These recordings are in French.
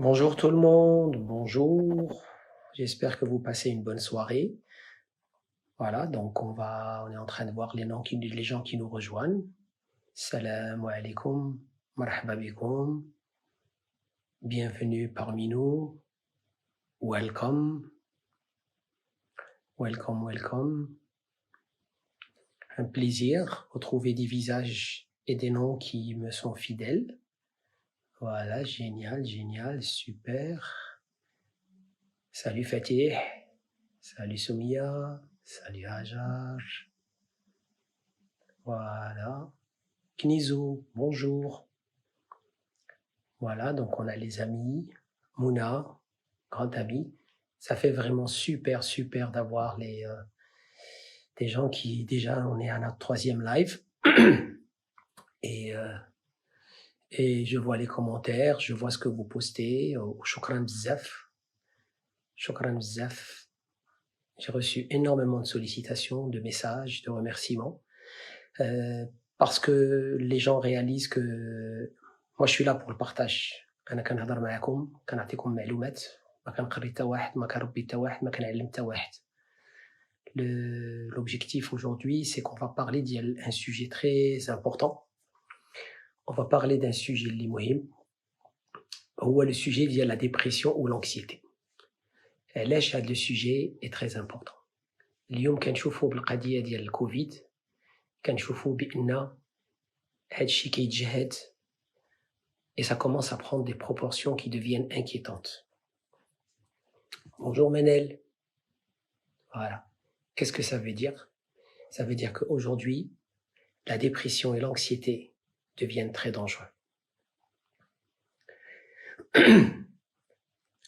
Bonjour tout le monde, bonjour. J'espère que vous passez une bonne soirée. Voilà, donc on est en train de voir les gens qui nous rejoignent. Salam alaikum, marhaba bikoum. Bienvenue parmi nous. Welcome. Welcome, welcome. Un plaisir de retrouver des visages et des noms qui me sont fidèles. Voilà, génial, génial, super. Salut Fatih. Salut Soumia. Salut Hajar. Voilà. Knizou, bonjour. Voilà, donc on a les amis. Mouna, grand ami. Ça fait vraiment super, super d'avoir des gens qui, déjà, on est à notre 3e live. Et je vois les commentaires, je vois ce que vous postez. Shukran bzaf. Shukran bzaf. J'ai reçu énormément de sollicitations, de messages, de remerciements. Parce que les gens réalisent que moi je suis là pour le partage. أنا كنهضر معكم كنعطيكم معلومات ما كنقري حتى واحد ما كنربي حتى واحد ما كنعلم حتى واحد. L'objectif aujourd'hui, c'est qu'on va parler d'un sujet très important. On va parler d'un sujet اللي مهم هو le sujet via la dépression ou l'anxiété. علاش هذا le sujet est très important. اليوم كنشوفوا بالقضية ديال الكوفيد كنشوفوا بأن هادشي كيتجهد et ça commence à prendre des proportions qui deviennent inquiétantes. Bonjour Menel. Voilà. Qu'est-ce que ça veut dire? Ça veut dire qu'aujourd'hui, la dépression et l'anxiété deviennent très dangereux.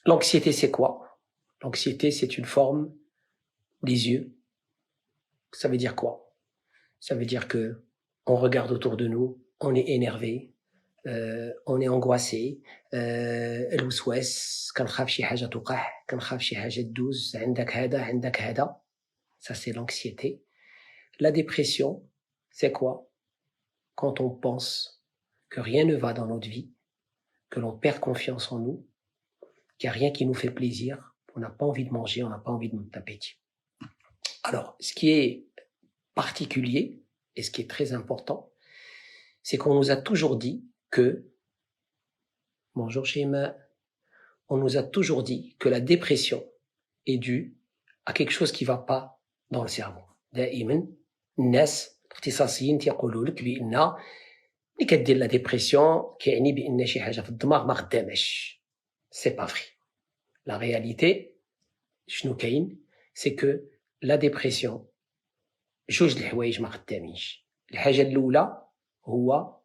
L'anxiété, c'est quoi? L'anxiété, c'est une forme des yeux. Ça veut dire quoi? Ça veut dire que on regarde autour de nous, on est énervé, on est angoissé, الوسواس كنخاف شي حاجة توقع كنخاف شي حاجة تدوز عندك هذا. Ça c'est l'anxiété. La dépression, c'est quoi? Quand on pense que rien ne va dans notre vie, que l'on perd confiance en nous, qu'il n'y a rien qui nous fait plaisir, on n'a pas envie de manger, on n'a pas envie de taper. Alors, ce qui est particulier et ce qui est très important, c'est qu'on nous a toujours dit que, bonjour Shema, on nous a toujours dit que la dépression est due à quelque chose qui ne va pas dans le cerveau. دائما الناس الاختصاصيين تيقولوا لك بأن اللي كدير لا ديبرسيون كيعني بأن شي حاجة في الدماغ ما خداماش. C'est pas vrai. La réalité, شنو كاين؟ c'est que la dépression جوج الحوايج ما خدامينش. الحاجة الأولى هو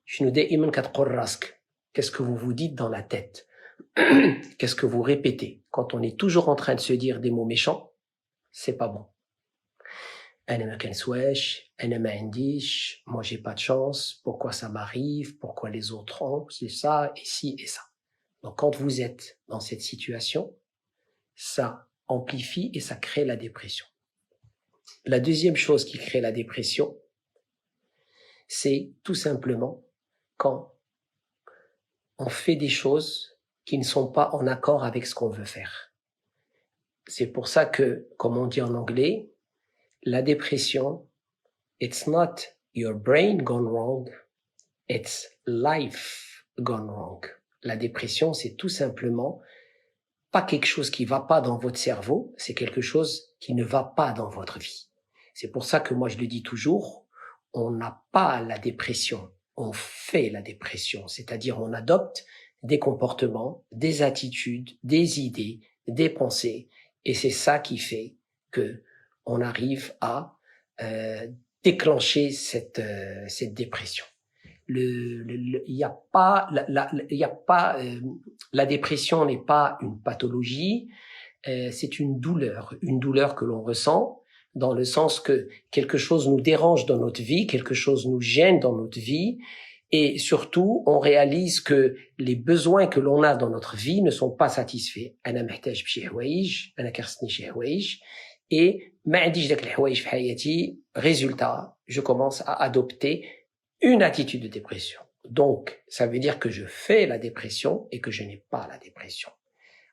شنو دائما كتقول راسك. Qu'est-ce que vous vous dites dans la tête? Qu'est-ce que vous répétez? Quand on est toujours en train de se dire des mots méchants, c'est pas bon. أنا ما كنسواش, أنا ما عنديش, moi j'ai pas de chance, pourquoi ça m'arrive, pourquoi les autres ont, c'est ça, et ci et ça. Donc quand vous êtes dans cette situation, ça amplifie et ça crée la dépression. La deuxième chose qui crée la dépression, c'est tout simplement quand on fait des choses qui ne sont pas en accord avec ce qu'on veut faire. C'est pour ça que, comme on dit en anglais, la dépression, it's not your brain gone wrong, it's life gone wrong. La dépression, c'est tout simplement pas quelque chose qui va pas dans votre cerveau, c'est quelque chose qui ne va pas dans votre vie. C'est pour ça que moi je le dis toujours, on n'a pas la dépression, on fait la dépression, c'est-à-dire on adopte des comportements, des attitudes, des idées, des pensées, et c'est ça qui fait que on arrive à déclencher cette dépression. La dépression n'est pas une pathologie, c'est une douleur que l'on ressent dans le sens que quelque chose nous dérange dans notre vie, quelque chose nous gêne dans notre vie, et surtout on réalise que les besoins que l'on a dans notre vie ne sont pas satisfaits. أنا محتاج بشي حوايج, أنا كرهتني شي حوايج, et ما عنديش داك الحوايج في حياتي. Résultat, je commence à adopter une attitude de dépression. Donc, ça veut dire que je fais la dépression et que je n'ai pas la dépression.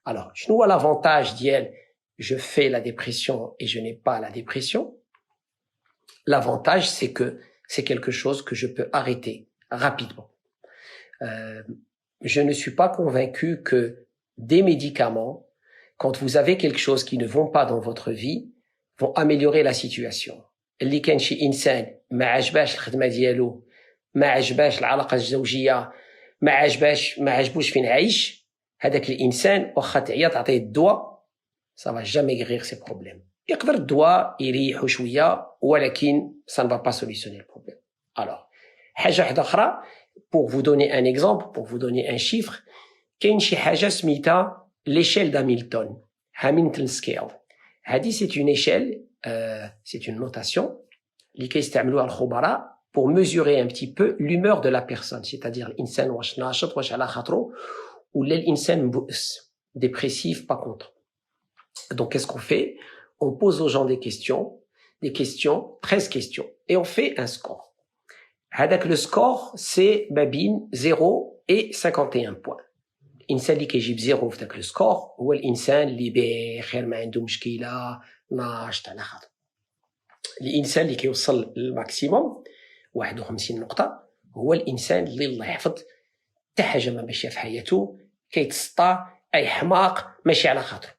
Alors, je vois l'avantage d'elle, je fais la dépression et je n'ai pas la dépression. L'avantage, c'est que c'est quelque chose que je peux arrêter rapidement. Je ne suis pas convaincu que des médicaments, quand vous avez quelque chose qui ne vont pas dans votre vie, vont améliorer la situation. اللي كان شي إنسان ما عجباش الخدمة ديالو، ما عجباش العلاقة الزوجية، ما عجبوش فين عايش، هذاك الإنسان واخا تعيا تعطيه الدواء ça va jamais guérir ses problèmes. يقدر الدواء يريحو شوية ولكن ça ne va pas solutionner le problème. Alors, حاجة واحدة أخرى pour vous donner un exemple, pour vous donner un chiffre, كاين شي حاجة سميتها l'échelle d'Hamilton, Hamilton scale. هذه c'est une échelle, c'est une notation اللي كيستعملوها الخبراء pour mesurer un petit peu l'humeur de la personne, c'est-à-dire الإنسان واش ناشط واش على خاطرو ولا الإنسان مبؤس, dépressif, pas content. Donc qu'est-ce qu'on fait? On pose aux gens des questions, 13 questions, et on fait un score. هذاك le score c'est ما بين 0 et 51 points. الإنسان اللي كيجيب 0 في ذاك السكور هو الإنسان اللي بخير ما عنده مشكلة ناشط على خاطر. الإنسان اللي كيوصل للماكسيموم 51 نقطة هو الإنسان اللي الله يحفظ حتى حاجة ما ماشية في حياته, كيتسطى أي حماق ماشي على خاطر.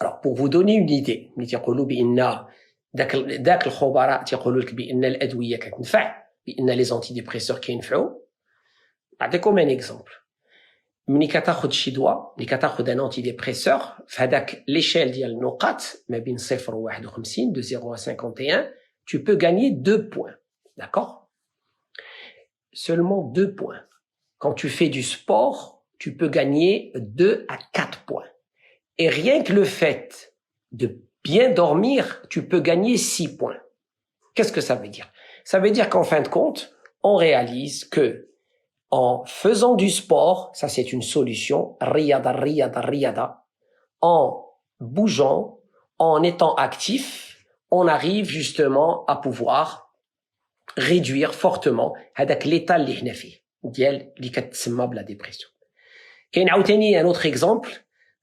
Alors pour vous donner une idée, ملي تيقولوا بأن داك الخبراء تيقولوا لك بأن الأدوية كتنفع, بأن لي زونتيديبريسور كينفعوا. نعطيكم ان اكزومبل. ملي كتاخذ شي دواء, ملي كتاخذ ان انتي ديبريسور في هذاك ليشيل ديال النقاط ما بين 0 و 51 de 0 à 51, tu peux gagner 2 points. D'accord? Seulement 2 points. Quand tu fais du sport, tu peux gagner 2 à 4 points. Et rien que le fait de bien dormir, tu peux gagner 6 points. Qu'est-ce que ça veut dire? Ça veut dire qu'en fin de compte, on réalise que en faisant du sport, ça c'est une solution, riyada, en bougeant, en étant actif, on arrive justement à pouvoir réduire fortement هذاك l'état اللي حنا فيه ديال اللي كتسمى بلا ديبرسيون. كاين عاوتاني ان اوتر اكزامبل,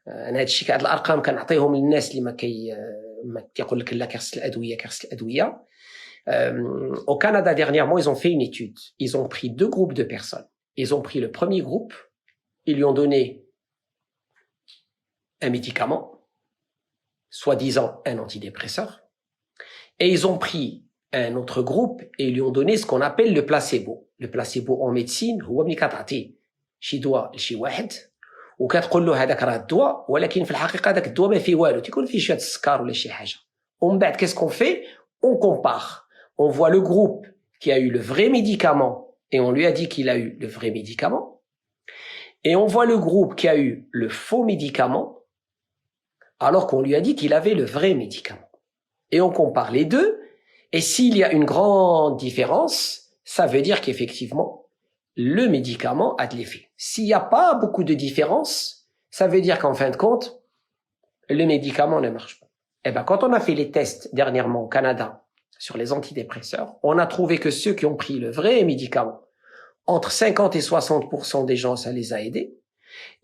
انا هادشي هاد الارقام كنعطيهم للناس اللي ما كيقول لك لا كيخص الادويه. Au Canada dernièrement, ils ont fait une étude. Ils ont pris 2 groupes de personnes. Ils ont pris le premier groupe, ils lui ont donné un médicament, soi-disant un antidépresseur, et ils ont pris un autre groupe et ils lui ont donné ce qu'on appelle le placebo. Le placebo en médecine هو ملي كتعطي شي دواء لشي واحد وكتقول له هذاك راه الدواء, ولكن في الحقيقه هذاك الدواء ما فيه والو, تيكون فيه شويه السكر ولا شي حاجه. ومن بعد qu'est-ce qu'on fait? On compare. On voit le groupe qui a eu le vrai médicament et on lui a dit qu'il a eu le vrai médicament. Et on voit le groupe qui a eu le faux médicament alors qu'on lui a dit qu'il avait le vrai médicament. Et on compare les deux, et s'il y a une grande différence, ça veut dire qu'effectivement, le médicament a de l'effet. S'il n'y a pas beaucoup de différence, ça veut dire qu'en fin de compte, le médicament ne marche pas. Eh ben, quand on a fait les tests dernièrement au Canada sur les antidépresseurs, on a trouvé que ceux qui ont pris le vrai médicament, entre 50 et 60% des gens, ça les a aidés.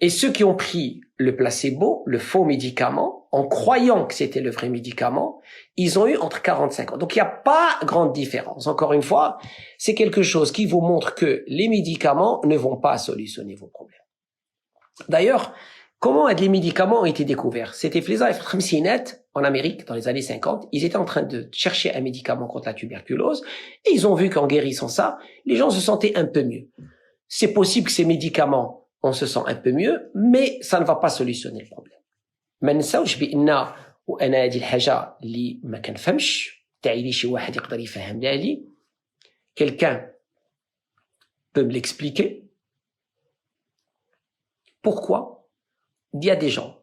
Et ceux qui ont pris le placebo, le faux médicament, en croyant que c'était le vrai médicament, ils ont eu entre 40 et 50. Donc il n'y a pas grande différence. Encore une fois, c'est quelque chose qui vous montre que les médicaments ne vont pas solutionner vos problèmes. D'ailleurs, comment les médicaments ont été découverts? C'était في les années 50 en Amérique, dans les années 50, ils étaient en train de chercher un médicament contre la tuberculose, et ils ont vu qu'en guérissant ça, les gens se sentaient un peu mieux. C'est possible que ces médicaments, on se sent un peu mieux, mais ça ne va pas solutionner le problème. ما ننساوش بان وانا هذه الحاجه اللي ما كنفهمش تاعي لي شي واحد يقدر يفهمها لي, quelqu'un peut me l'expliquer. Pourquoi il y a des gens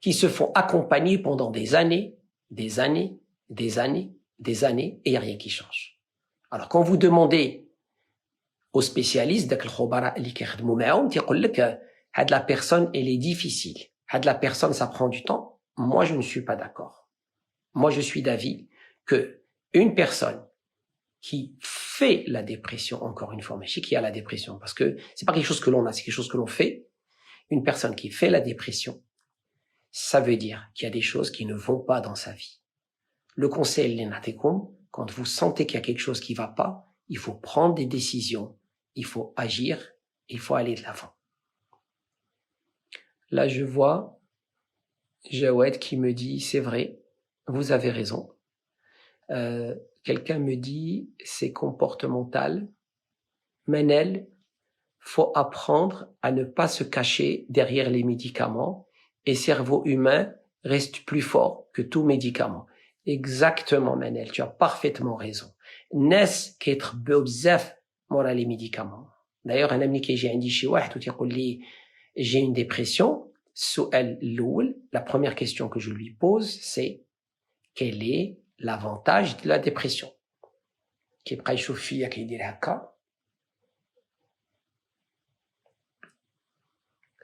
qui se font accompagner pendant des années, et il n'y a rien qui change. Alors quand vous demandez aux spécialistes, داك الخبراء اللي كيخدموا معاهم تيقول لك هاد la personne elle est difficile, هاد la personne ça prend du temps. Moi je ne suis pas d'accord. Moi je suis d'avis que une personne qui fait la dépression, encore une fois, mais qui a la dépression, parce que c'est pas quelque chose que l'on a, c'est quelque chose que l'on fait. Une personne qui fait la dépression, ça veut dire qu'il y a des choses qui ne vont pas dans sa vie. Le conseil, quand vous sentez qu'il y a quelque chose qui va pas, il faut prendre des décisions, il faut agir, il faut aller de l'avant. Là, je vois Jawed qui me dit, c'est vrai, vous avez raison. Quelqu'un me dit, c'est comportemental. Manel, faut apprendre à ne pas se cacher derrière les médicaments et cerveau humain reste plus fort que tout médicament. Exactement, Manel, tu as parfaitement raison. Nes qu'être bzaf mora les médicaments. D'ailleurs, un ami qui j'ai dit chez واحد وتيقول لي j'ai une dépression, السؤال الأول, la première question que je lui pose, c'est quel est l'avantage de la dépression? كيبقى يشوف فيا كيدير هكا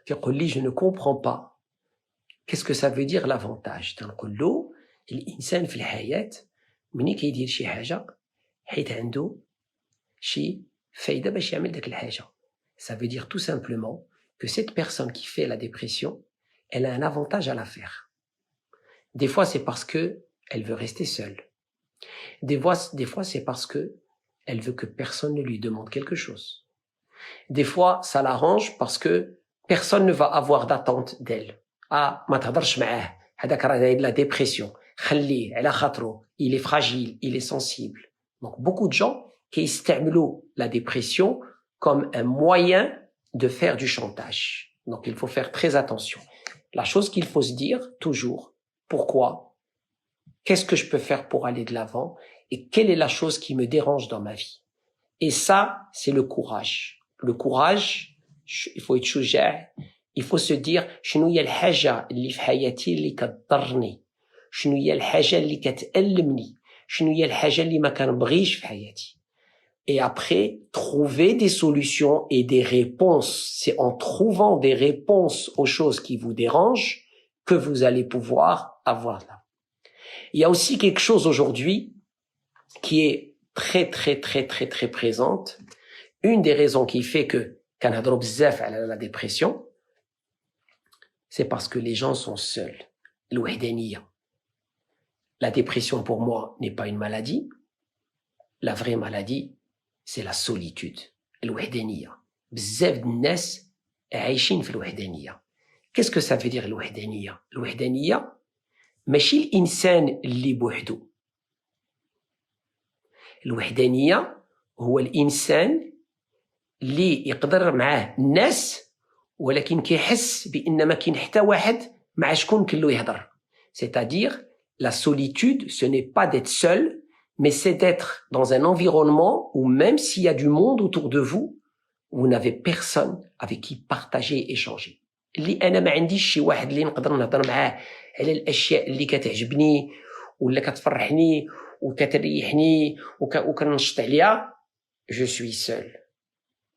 تيقول لي je ne comprends pas. Qu'est-ce que ça veut dire l'avantage? تنقول له الإنسان في الحياة مني كيدير شي حاجة حيت عنده شي فايدة باش يعمل داك الحاجة. Ça veut dire tout simplement que cette personne qui fait la dépression, elle a un avantage à la faire. Des fois, c'est parce que elle veut rester seule. Des fois, c'est parce que elle veut que personne ne lui demande quelque chose. Des fois, ça l'arrange parce que personne ne va avoir d'attente d'elle. Ah, ما تهضرش معاه. هذاك راه de la dépression. خليه على خاطرو. Il est fragile, il est sensible. Donc, beaucoup de gens qui استعملوا la dépression comme un moyen de faire du chantage. Donc, il faut faire très attention. La chose qu'il faut se dire, toujours, pourquoi? Qu'est-ce que je peux faire pour aller de l'avant? Et quelle est la chose qui me dérange dans ma vie? Et ça, c'est le courage. Le courage, il faut être شجاع. Il faut se dire, شنو هي الحاجة اللي في حياتي اللي كتضرني؟ شنو هي الحاجة اللي كتألمني؟ شنو هي الحاجة اللي ما كنبغيش في حياتي؟ Et après, trouver des solutions et des réponses. C'est en trouvant des réponses aux choses qui vous dérangent que vous allez pouvoir avoir là. Il y a aussi quelque chose aujourd'hui qui est très, très, très, très, très présente. Une des raisons qui fait que كنهضروا بزاف على la dépression, c'est parce que les gens sont seuls. الوحدانية. La dépression pour moi n'est pas une maladie. La vraie maladie, c'est la solitude. الوحدانية. بزاف د الناس عايشين في الوحدانية. Qu'est-ce que ça veut dire الوحدانية? الوحدانية ماشي الإنسان اللي بوحده. الوحدانية هو الإنسان اللي يقدر معاه الناس ولكن كيحس بأن ما كاين حتى واحد مع شكون كله يهضر. C'est-à-dire, la solitude, ce n'est pas d'être seul, mais c'est d'être dans un environnement où même s'il y a du monde autour de vous, vous n'avez personne avec qui partager et échanger. اللي أنا ما عنديش شي واحد اللي نقدر نهضر معاه على الأشياء اللي كتعجبني ولا كتفرحني وكتريحني وكنشط عليها, je suis seul.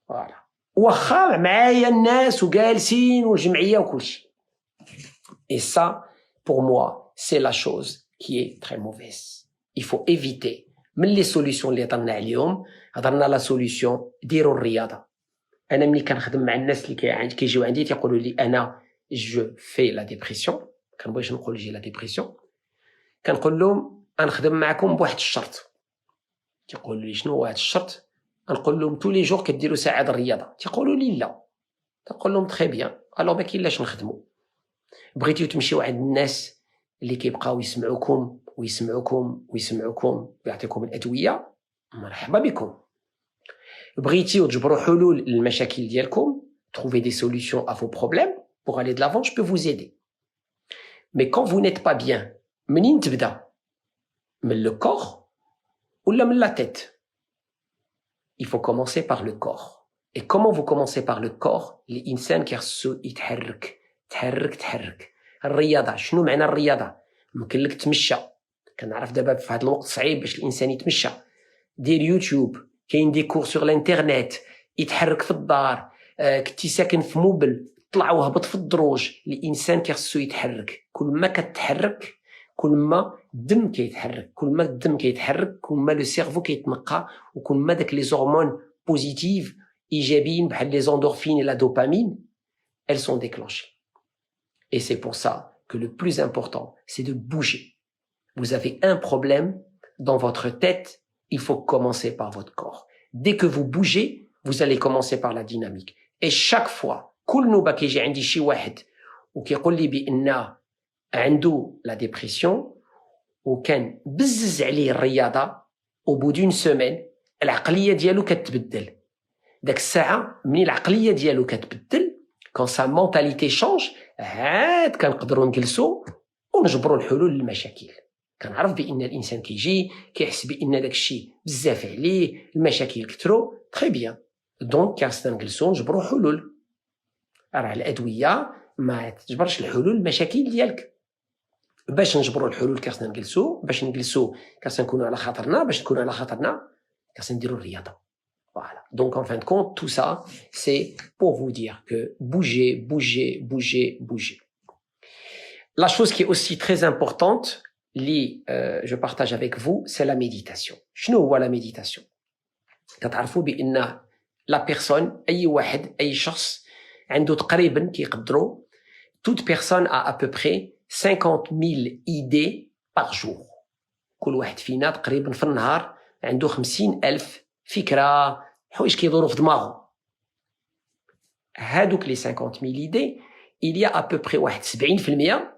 Voilà. واخا معايا الناس وجالسين والجمعية وكل شيء. Et ça, pour moi, c'est la chose qui est très mauvaise. Il faut éviter. من les solutions اللي هضرنا عليهم, هضرنا la solution ديروا الرياضة. أنا ملي كنخدم مع الناس اللي كيجيو عندي تيقولوا لي أنا je fais la dépression. كنبغيش نقول جي la dépression. كنقول لهم غنخدم معكم بواحد الشرط. تيقولوا لي شنو هو هذا الشرط؟ نقول لهم tous les jours كديروا ساعة الرياضة. تيقولوا لي لا. تنقول لهم très bien. alors ما كاينلاش نخدموا. بغيتيو تمشيو عند الناس اللي كيبقاو يسمعوكم ويسمعوكم ويسمعوكم ويعطيكم الأدوية, مرحبا بكم. بغيتيو تجبروا حلول للمشاكل ديالكم, trouver des solutions à vos problèmes pour aller de l'avant, je peux vous aider. Mais quand vous n'êtes pas bien, منين تبدا؟ من le corps ولا من la tête? Il faut commencer par le corps. Et comment vous commencez par le corps? الإنسان كيخصو يتحرك تحرك. الرياضة, شنو معنى الرياضة؟ ممكن لك تمشى. كنعرف دابا في هذا الوقت صعيب باش الإنسان يتمشى. دير يوتيوب, كاين دي كور سور الانترنت, يتحرك في الدار, كنتي ساكن في موبل, طلع وهبط في الدروج. الإنسان كيخصو يتحرك. كل ما كتحرك كل ما الدم كيتحرك كل ما لو سيرفو كيتنقى وكل ما داك لي زورمون بوزيتيف ايجابيين بحال لي زوندورفين et la dopamine elles sont déclenchées. Et c'est pour ça que le plus important, c'est de bouger. Vous avez un problème dans votre tête, il faut commencer par votre corps. Dès que vous bougez, vous allez commencer par la dynamique. Et chaque fois, كل نوبة كيجي عندي شي واحد وكيقول لي بأن عنده la dépression وكان بزز عليه الرياضة au bout d'une semaine العقلية ديالو كتبدل. داك الساعة من العقلية ديالو كتبدل quand sa mentalité change عاد كنقدروا نجلسوا ونجبروا الحلول للمشاكل. كنعرف بان الانسان كيجي كيحس بان داك الشيء بزاف عليه المشاكل كثروا تري بيان دونك خاصنا نجلسوا نجبروا حلول. راه الادويه ما تجبرش الحلول المشاكل ديالك. باش نجبروا الحلول خاصنا نجلسوا خاصنا نكونوا على خاطرنا. باش نكونوا على خاطرنا خاصنا نديروا الرياضه. Voilà. Donc, en fin de compte, tout ça, c'est pour vous dire que bougez. La chose qui est aussi très importante, je partage avec vous, c'est la méditation. شنو هو la méditation? كتعرفوا بأن la personne, أي واحد, أي شخص عنده تقريبا كيقدروا toute personne a à peu près 50 000 idées par jour. كل واحد فينا تقريبا في النهار عنده 50,000 فكرة حوايج كيدوروا في دماغه. هادوك لي 50,000 idées, il y a à peu près واحد 70%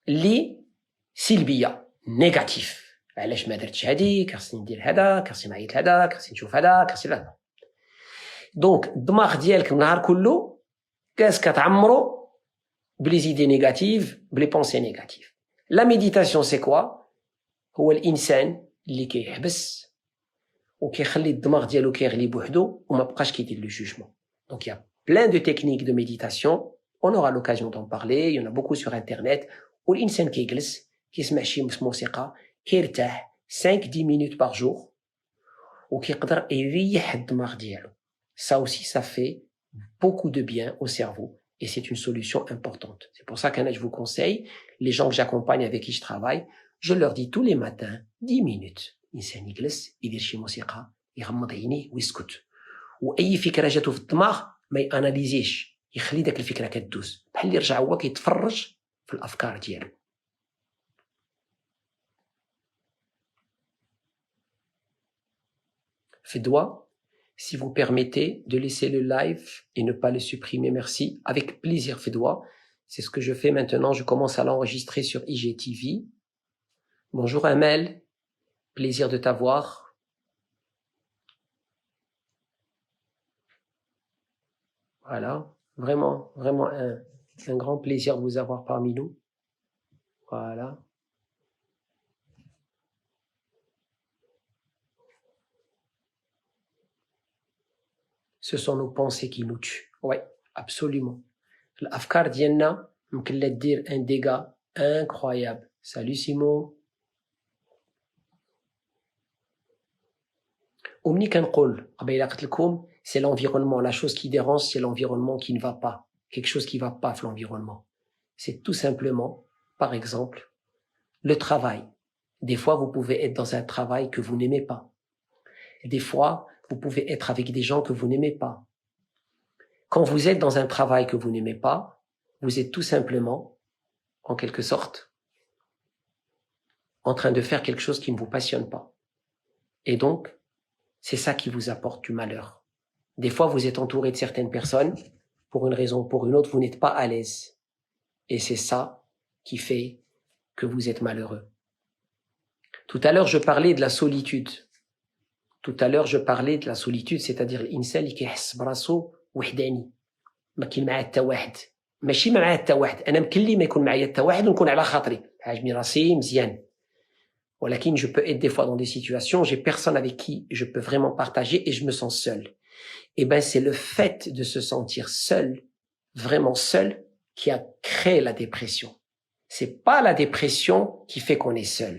اللي سلبية نيجاتيف. علاش ما درتش هاديك، خاصني ندير هذا، خاصني نعيط لهذا، خاصني نشوف هذا، خاصني هذا. دونك الدماغ ديالك النهار كله كتعمرو بلي زيدي نيجاتيف بلي بونسي نيجاتيف. لا ميديتاسيون سي كوا؟ هو الانسان اللي كيحبس وكيخلي الدماغ ديالو كيغلي بوحدو وما بقاش كيدير لو جوجمون. دونك يا plein de techniques de méditation, on aura l'occasion d'en parler, il y en a beaucoup sur internet. والانسان كيجلس كيسمع شي موسيقى كيرتاح 5-10 minutes par jour وكيقدر يريح الدماغ ديالو. Ça aussi, ça fait beaucoup de bien au cerveau et c'est une solution importante. C'est pour ça que je vous conseille, les gens que j'accompagne avec qui je travaille, je leur dis tous les matins 10 minutes. الانسان يجلس يدير شي موسيقى يغمض عينيه ويسكت واي فكره جاتو في الدماغ ما ياناليزيش يخلي داك الفكره كدوز بحال اللي رجع هو كيتفرج في الافكار ديالو. Fedwa, si vous permettez de laisser le live et ne pas le supprimer, merci. Avec plaisir, Fedwa. C'est ce que je fais maintenant. Je commence à l'enregistrer sur IGTV. Bonjour Amel. Plaisir de t'avoir. Voilà. Vraiment un grand plaisir de vous avoir parmi nous. Voilà. Ce sont nos pensées qui nous tuent. Oui, absolument. L'afkar dienna, m'kella dire un dégât incroyable. Salut Simo. ومني كنقول قبيله قلت لكم c'est l'environnement, la chose qui dérange c'est l'environnement qui ne va pas, quelque chose qui va pas في l'environnement. C'est tout simplement, par exemple, le travail. Des fois vous pouvez être dans un travail que vous n'aimez pas. Des fois vous pouvez être avec des gens que vous n'aimez pas. Quand vous êtes dans un travail que vous n'aimez pas, vous êtes tout simplement, en quelque sorte, en train de faire quelque chose qui ne vous passionne pas. Et donc, c'est ça qui vous apporte du malheur. Des fois, vous êtes entouré de certaines personnes, pour une raison ou pour une autre, vous n'êtes pas à l'aise. Et c'est ça qui fait que vous êtes malheureux. Tout à l'heure, je parlais de la solitude. C'est-à-dire l'insan اللي كيحس براسو وحداني ما كاين معاه حتى واحد ماشي معاه حتى واحد انا يمكن لي ما يكون معايا حتى واحد ونكون على خاطري عاجبني راسي مزيان ولكن je peux être des fois dans des situations j'ai personne avec qui je peux vraiment partager et je me sens seul. Et ben c'est le fait de se sentir seul, vraiment seul, qui a créé la dépression. C'est pas la dépression qui fait qu'on est seul.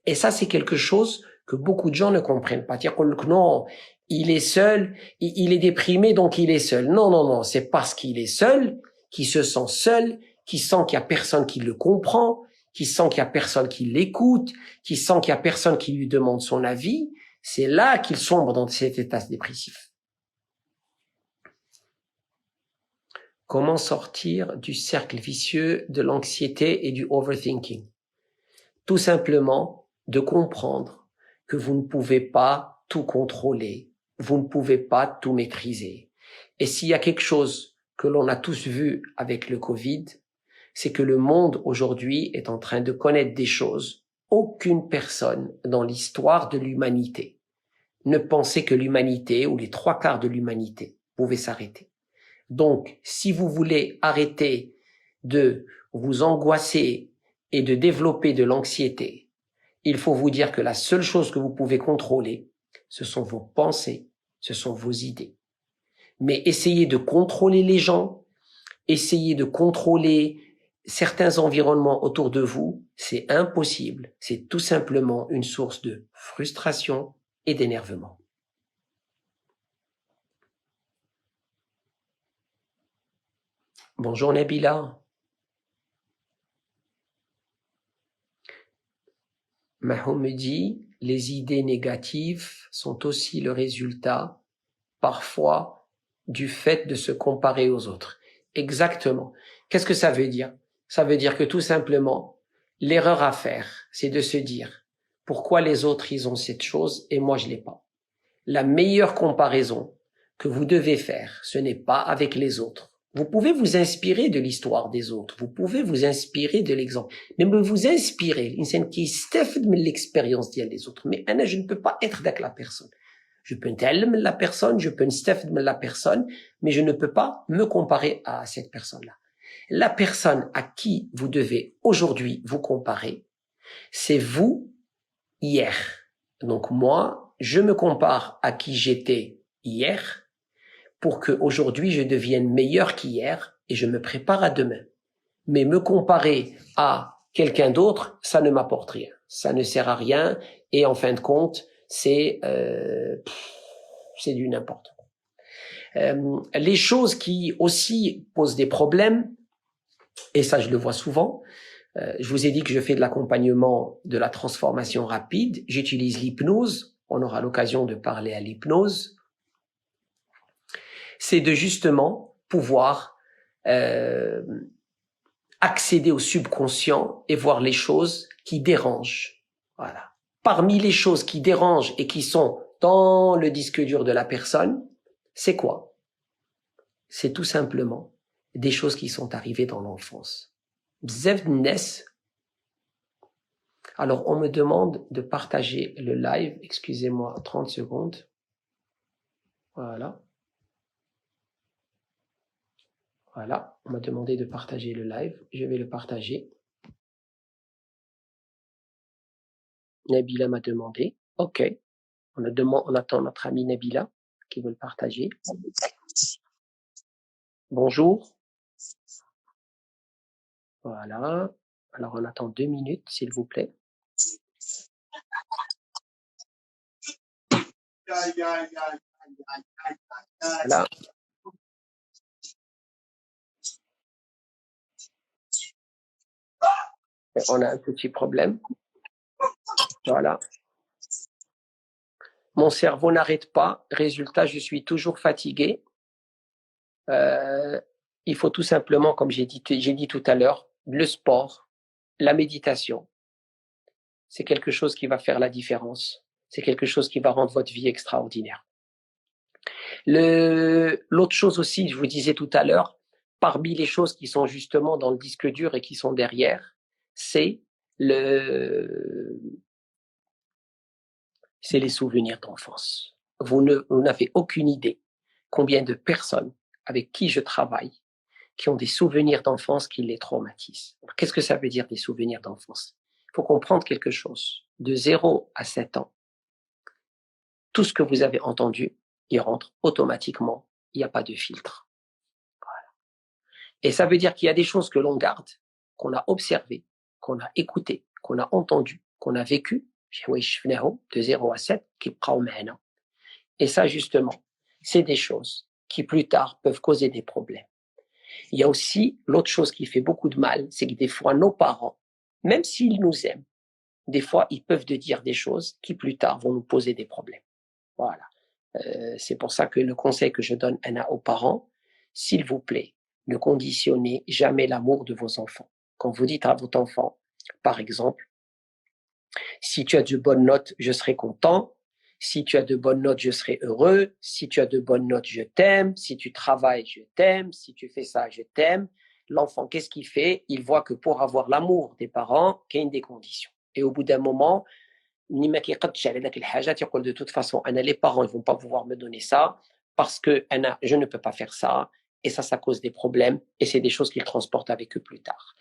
Et ça c'est quelque chose que beaucoup de gens ne comprennent pas. Dire que non, il est seul, il est déprimé, donc il est seul. Non, c'est parce qu'il est seul, qu'il se sent seul, qu'il sent qu'il y a personne qui le comprend, qui sent qu'il y a personne qui l'écoute, qui sent qu'il y a personne qui lui demande son avis, c'est là qu'il sombre dans cet état dépressif. Comment sortir du cercle vicieux de l'anxiété et du overthinking? Tout simplement de comprendre que vous ne pouvez pas tout contrôler, vous ne pouvez pas tout maîtriser. Et s'il y a quelque chose que l'on a tous vu avec le Covid, c'est que le monde aujourd'hui est en train de connaître des choses aucune personne dans l'histoire de l'humanité ne pensait que l'humanité ou les 3/4 de l'humanité pouvaient s'arrêter. Donc, si vous voulez arrêter de vous angoisser et de développer de l'anxiété, il faut vous dire que la seule chose que vous pouvez contrôler, ce sont vos pensées, ce sont vos idées. Mais essayez de contrôler les gens, essayez de contrôler certains environnements autour de vous, c'est impossible. C'est tout simplement une source de frustration et d'énervement. Bonjour Nabila. Mahou me dit, les idées négatives sont aussi le résultat, parfois, du fait de se comparer aux autres. Exactement. Qu'est-ce que ça veut dire? Ça veut dire que tout simplement, l'erreur à faire, c'est de se dire, pourquoi les autres, ils ont cette chose et moi, je l'ai pas? La meilleure comparaison que vous devez faire, ce n'est pas avec les autres. Vous pouvez vous inspirer de l'histoire des autres. Vous pouvez vous inspirer de l'exemple. Mais vous inspirer, l'insan qui stafed de l'expérience des autres. Mais Anna, je ne peux pas être avec la personne. Je peux n't'allam la personne, je peux n'stafed de la personne, mais je ne peux pas me comparer à cette personne-là. La personne à qui vous devez aujourd'hui vous comparer, c'est vous hier. Donc moi, je me compare à qui j'étais hier pour que aujourd'hui je devienne meilleur qu'hier et je me prépare à demain. Mais me comparer à quelqu'un d'autre, ça ne m'apporte rien. Ça ne sert à rien et en fin de compte, c'est du n'importe quoi. Les choses qui aussi posent des problèmes, et ça je le vois souvent, je vous ai dit que je fais de l'accompagnement de la transformation rapide, j'utilise l'hypnose, on aura l'occasion de parler à l'hypnose, c'est de justement pouvoir accéder au subconscient et voir les choses qui dérangent. Voilà. Parmi les choses qui dérangent et qui sont dans le disque dur de la personne, c'est quoi? C'est tout simplement des choses qui sont arrivées dans l'enfance. Bzef Ness. Alors, on me demande de partager le live. Excusez-moi, 30 secondes. Voilà. Voilà, on m'a demandé de partager le live. Je vais le partager. Nabila m'a demandé. OK. On attend notre ami Nabila qui veut le partager. Bonjour. Voilà. Alors, on attend 2 minutes, s'il vous plaît. Voilà. On a un petit problème. Voilà. Mon cerveau n'arrête pas. Résultat, je suis toujours fatigué. Il faut tout simplement, comme j'ai dit tout à l'heure, le sport, la méditation. C'est quelque chose qui va faire la différence. C'est quelque chose qui va rendre votre vie extraordinaire. L'autre chose aussi, je vous disais tout à l'heure, parmi les choses qui sont justement dans le disque dur et qui sont derrière, c'est les souvenirs d'enfance. Vous n'avez aucune idée combien de personnes avec qui je travaille qui ont des souvenirs d'enfance qui les traumatisent. Qu'est-ce que ça veut dire des souvenirs d'enfance? Il faut comprendre quelque chose. De 0 à 7 ans, tout ce que vous avez entendu, il rentre automatiquement. Il n'y a pas de filtre. Voilà. Et ça veut dire qu'il y a des choses que l'on garde, qu'on a observées, qu'on a écoutées, qu'on a entendues, qu'on a vécues, de 0 à 7, qui prend. Et ça, justement, c'est des choses qui plus tard peuvent causer des problèmes. Il y a aussi l'autre chose qui fait beaucoup de mal, c'est que des fois nos parents même s'ils nous aiment, des fois, ils peuvent te dire des choses qui plus tard vont nous poser des problèmes. Voilà. C'est pour ça que le conseil que je donne aux parents, s'il vous plaît, ne conditionnez jamais l'amour de vos enfants. Quand vous dites à votre enfant, par exemple, si tu as de bonnes notes, je serai content. Si tu as de bonnes notes, je serai heureux. Si tu as de bonnes notes, je t'aime. Si tu travailles, je t'aime. Si tu fais ça, je t'aime. L'enfant, qu'est-ce qu'il fait? Il voit que pour avoir l'amour des parents, il y a des conditions. Et au bout d'un moment, de toute façon, les parents ne vont pas pouvoir me donner ça parce que je ne peux pas faire ça. Et ça cause des problèmes. Et c'est des choses qu'ils transportent avec eux plus tard.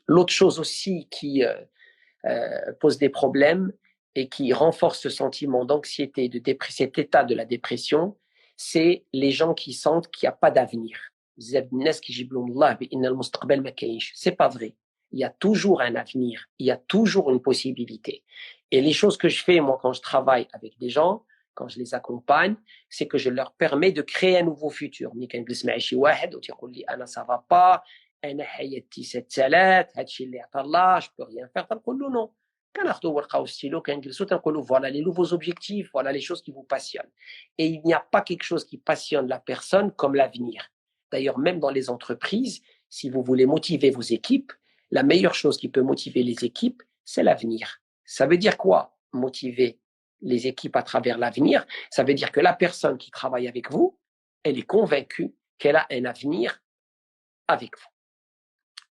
L'autre chose aussi qui pose des problèmes et qui renforce ce sentiment d'anxiété, cet état de la dépression, c'est les gens qui sentent qu'il n'y a pas d'avenir. C'est pas vrai. Il y a toujours un avenir, il y a toujours une possibilité. Et les choses que je fais, moi, quand je travaille avec des gens, quand je les accompagne, c'est que je leur permets de créer un nouveau futur. Ça va pas, انا حياتي 7 هادشي اللي عطا الله je peux rien faire تنقول له non كناخذوا ورقه وستيلو كنجلسوا تنقولوا voilà les nouveaux objectifs, voilà les choses qui vous passionnent. Et il n'y a pas quelque chose qui passionne la personne comme l'avenir. D'ailleurs, même dans les entreprises, si vous voulez motiver vos équipes, la meilleure chose qui peut motiver les équipes, c'est l'avenir. Ça veut dire quoi, motiver les équipes à travers l'avenir? Ça veut dire que la personne qui travaille avec vous, elle est convaincue qu'elle a un avenir avec vous.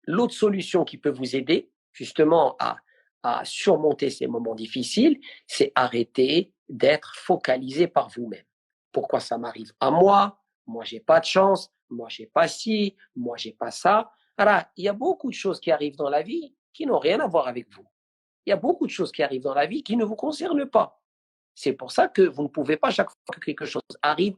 L'autre solution qui peut vous aider justement à surmonter ces moments difficiles, c'est arrêter d'être focalisé par vous-même. Pourquoi ça m'arrive à moi? Moi, j'ai pas de chance. Moi, j'ai pas ci. Moi, j'ai pas ça. Alors, il y a beaucoup de choses qui arrivent dans la vie qui n'ont rien à voir avec vous. Il y a beaucoup de choses qui arrivent dans la vie qui ne vous concernent pas. C'est pour ça que vous ne pouvez pas, chaque fois que quelque chose arrive,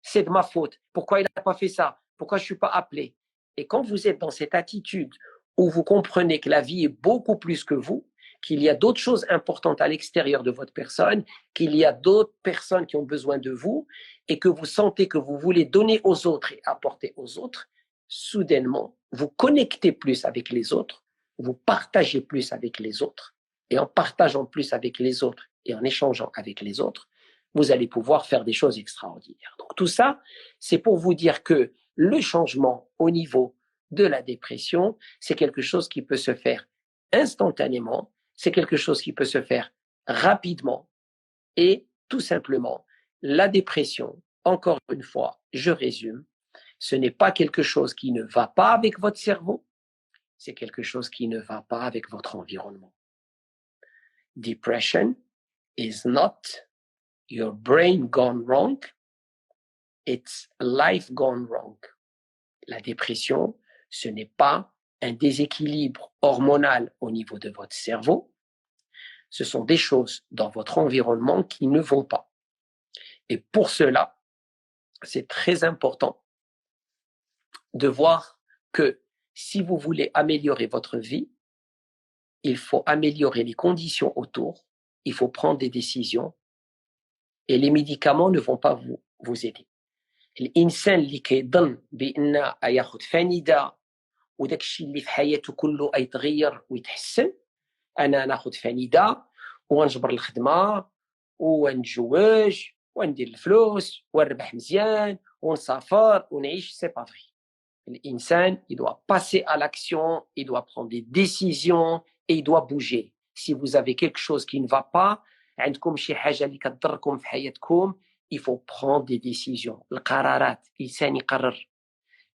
c'est de ma faute. Pourquoi il n'a pas fait ça? Pourquoi je ne suis pas appelé? Et quand vous êtes dans cette attitude où vous comprenez que la vie est beaucoup plus que vous, qu'il y a d'autres choses importantes à l'extérieur de votre personne, qu'il y a d'autres personnes qui ont besoin de vous, et que vous sentez que vous voulez donner aux autres et apporter aux autres, soudainement, vous connectez plus avec les autres, vous partagez plus avec les autres, et en partageant plus avec les autres et en échangeant avec les autres, vous allez pouvoir faire des choses extraordinaires. Donc tout ça, c'est pour vous dire que le changement au niveau de la dépression, c'est quelque chose qui peut se faire instantanément, c'est quelque chose qui peut se faire rapidement et tout simplement, la dépression, encore une fois, je résume, ce n'est pas quelque chose qui ne va pas avec votre cerveau, c'est quelque chose qui ne va pas avec votre environnement. Depression is not your brain gone wrong, it's life gone wrong. La dépression, ce n'est pas un déséquilibre hormonal au niveau de votre cerveau, ce sont des choses dans votre environnement qui ne vont pas. Et pour cela, c'est très important de voir que si vous voulez améliorer votre vie, il faut améliorer les conditions autour, il faut prendre des décisions et les médicaments ne vont pas vous aider. الانسان اللي كيظن بان ياخذ فانيده وداك الشيء اللي في حياته كله يتغير ويتحسن انا ناخذ فانيده ونجبر الخدمه ونتزوج وندير الفلوس ونربح مزيان ونسافر ونعيش سي با فري. الانسان il doit passer à l'action, il doit prendre des décisions et il doit bouger. Si vous avez quelque chose qui ne va pas, عندكم شي حاجه اللي كتضركم في حياتكم, il faut prendre des décisions. القرارات الانسان يقرر.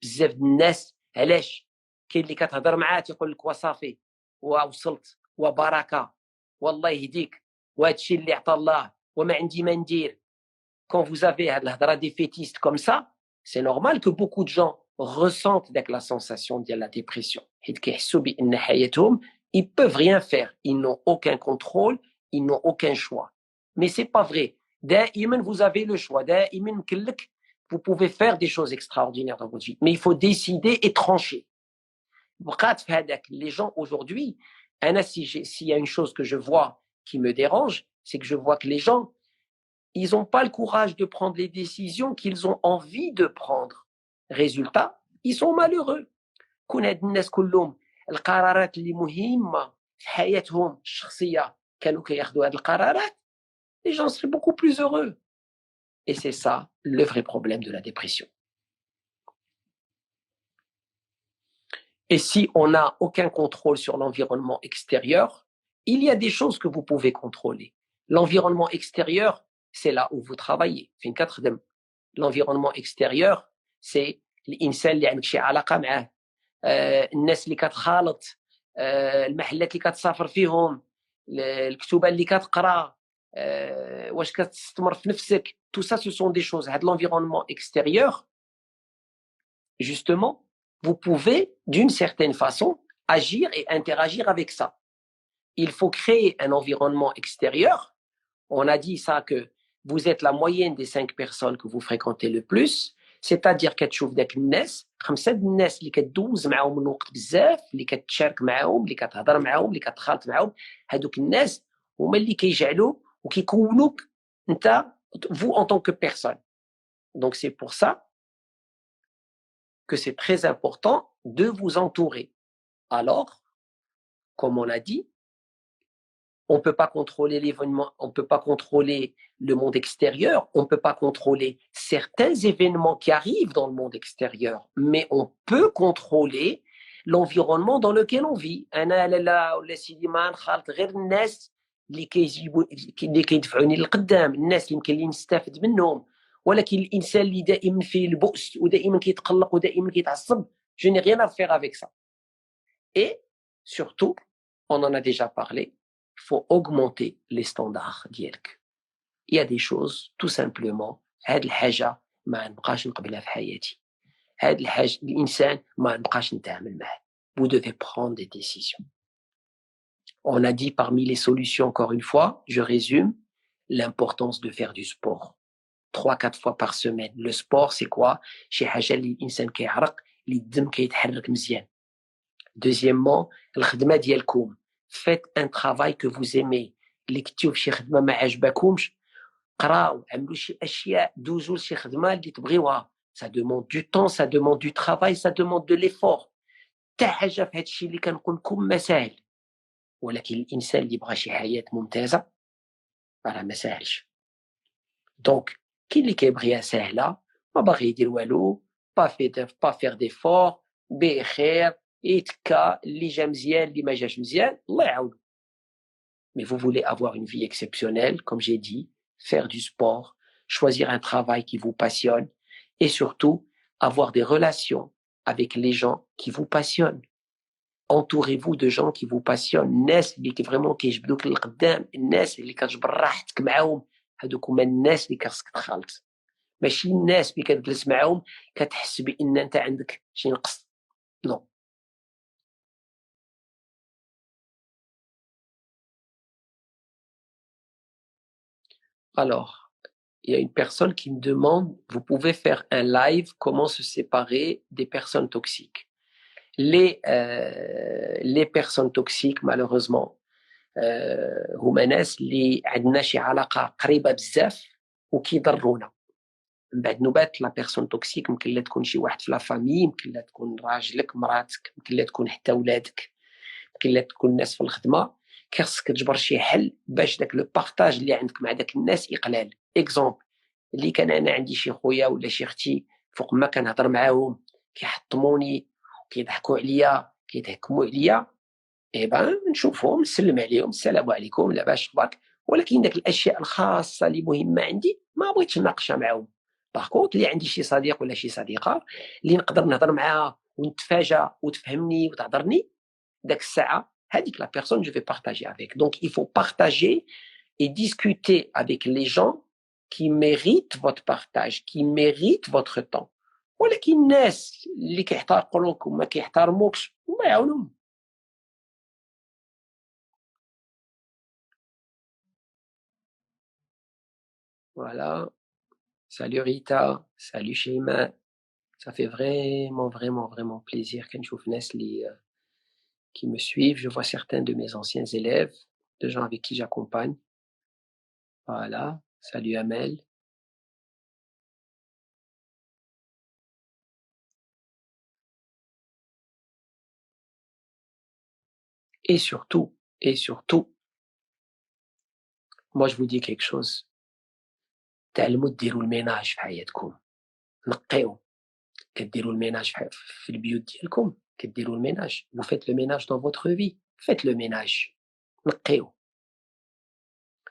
بزاف الناس علاش كاين اللي كتهضر معاه تيقول لك وصافي ووصلت وبركه والله يهديك وهذا الشيء اللي عطى الله وما عندي ما ندير. Quand vous avez هاد الهضره défaitiste comme ça, c'est normal que beaucoup de gens ressentent la sensation de la dépression. حيت كيحسوا بان حياتهم ils peuvent rien faire, ils n'ont aucun contrôle, ils n'ont aucun choix. Mais c'est pas vrai. دائما vous avez le choix. دائما مكلك vous pouvez faire des choses extraordinaires dans votre vie. Mais il faut décider et trancher. Les gens aujourd'hui, s'il y a une chose que je vois qui me dérange, c'est que je vois que les gens, ils n'ont pas le courage de prendre les décisions qu'ils ont envie de prendre. Résultat, ils sont malheureux. كون هاد الناس كلهم القرارات اللي مهمه في حياتهم الشخصيه كانوا كياخذوا هذه القرارات, les gens seraient beaucoup plus heureux. Et c'est ça le vrai problème de la dépression. Et si on n'a aucun contrôle sur l'environnement extérieur, il y a des choses que vous pouvez contrôler. L'environnement extérieur, c'est là où vous travaillez. L'environnement extérieur, c'est الانسان اللي عندك شي علاقه معاه, الناس اللي كتخالط, المحلات اللي كتسافر فيهم, الكتب اللي كتقرا, واش كتستمر في نفسك. Tout ça, ce sont des choses. هاد l'environnement extérieur, justement, vous pouvez, d'une certaine façon, agir et interagir avec ça. Il faut créer un environnement extérieur. On a dit ça que vous êtes la moyenne des 5 personnes que vous fréquentez le plus, c'est-à-dire كتشوف داك الناس, 5 الناس اللي كتدوز معاهم الوقت بزاف, اللي كتشارك معاهم, اللي كتهضر معاهم, اللي كتخالط معاهم, هادوك الناس هما اللي كيجعلوا وكيكونوك انت, vous en tant que personne. Donc c'est pour ça que c'est très important de vous entourer. Alors, comme on l'a dit, on ne peut pas contrôler l'événement, on ne peut pas contrôler le monde extérieur, on ne peut pas contrôler certains événements qui arrivent dans le monde extérieur, mais on peut contrôler l'environnement dans lequel on vit. اللي كيدفعوني للقدام, الناس اللي يمكن لي نستافد منهم, ولكن الانسان اللي دائما فيه البؤس ودائما كيتقلق ودائما كيتعصب, je n'ai rien à faire avec ça. Et surtout, on en a déjà parlé, il faut augmenter les standards ديالك. Il y a des choses, tout simplement, هاد الحاجة ما نبقاش نقبلها في حياتي, هاد الحاجة الإنسان ما نبقاش نتعامل معاه. Vous devez prendre des décisions. On a dit parmi les solutions, encore une fois, je résume, l'importance de faire du sport. 3-4 fois par semaine. Le sport, c'est quoi? شي حاجة اللي الإنسان كيعرق, اللي الدم كيتحرك مزيان. Deuxièmement, الخدمة ديالكم. Faites un travail que vous aimez. اللي كنتيو في شي خدمة ما عجبكمش, قراو, عملوا شي أشياء, دوزوا لشي خدمة اللي تبغيوها. Ça demande du temps, ça demande du travail, ça demande de l'effort. حتى حاجة في هاد الشيء اللي كنقول لكم ما ساهل. ولكن الإنسان اللي بغى شي حياة ممتازة, راه ما ساهلش. دونك كاين اللي كيبغيها ساهلة, ما باغي يدير والو, با فير ديفور, بخير, يتكا, اللي جا مزيان, اللي ما جاش مزيان, الله يعاونو. Mais vous voulez avoir une vie exceptionnelle, comme j'ai dit, faire du sport, choisir un travail qui vous passionne et surtout avoir des relations avec les gens qui vous passionnent. Entourez-vous de gens qui vous passionnent, الناس اللي vraiment كيجبدوك للقدام, الناس اللي كتجبر راحتك معاهم, هادوك هما الناس اللي خاصك تخالط. ماشي الناس اللي كتجلس معاهم كتحس بان انت عندك شي نقص. Non. Alors, il y a une personne qui me demande, vous pouvez faire un live, comment se séparer des personnes toxiques. Les personnes toxiques, malheureusement, هما ناس اللي عندنا شي علاقة قريبة بزاف وكيضرونا. من بعد نوبات لا بيرسون توكسيك يمكن لا تكون شي واحد في لا فامي, يمكن لا تكون راجلك, مراتك, يمكن لا تكون حتى ولادك, يمكن لا تكون ناس في الخدمة. خاصك تجبر شي حل باش داك لو بارطاج اللي عندك مع داك الناس يقلال. اكزومبل, اللي كان انا عندي شي خويا ولا شي اختي فوق ما كنهضر معاهم كيحطموني, كيضحكوا عليا, كيتهكموا عليا, اي بان نشوفهم, نسلم عليهم, السلام عليكم, لاباس اخبارك, ولكن داك الاشياء الخاصه اللي مهمه عندي ما بغيتش نناقشها معاهم. باغ اللي عندي شي صديق ولا شي صديقه اللي نقدر نهضر معاها ونتفاجا وتفهمني وتهضرني, داك الساعه هذيك لا بيرسون جو في بارطاجي افيك. دونك il faut partager et discuter avec les gens qui méritent votre partage, qui méritent votre temps. ولكن الناس اللي كيحترقوا لك وما كيحترموكش الله يعاونهم. Voilà. Salut Rita, salut Sheima. Ça fait vraiment, vraiment, vraiment plaisir quand je vois qui me suivent. Je vois certains de mes anciens élèves, de gens avec qui j'accompagne. Voilà. Salut Amel. Et surtout, moi je vous dis quelque chose. تعلموا ديروا الميناج في حياتكم. نقيو. كديروا الميناج في البيوت ديالكم. كديروا الميناج. Vous faites le ménage dans votre vie. Faites le ménage. نقيو.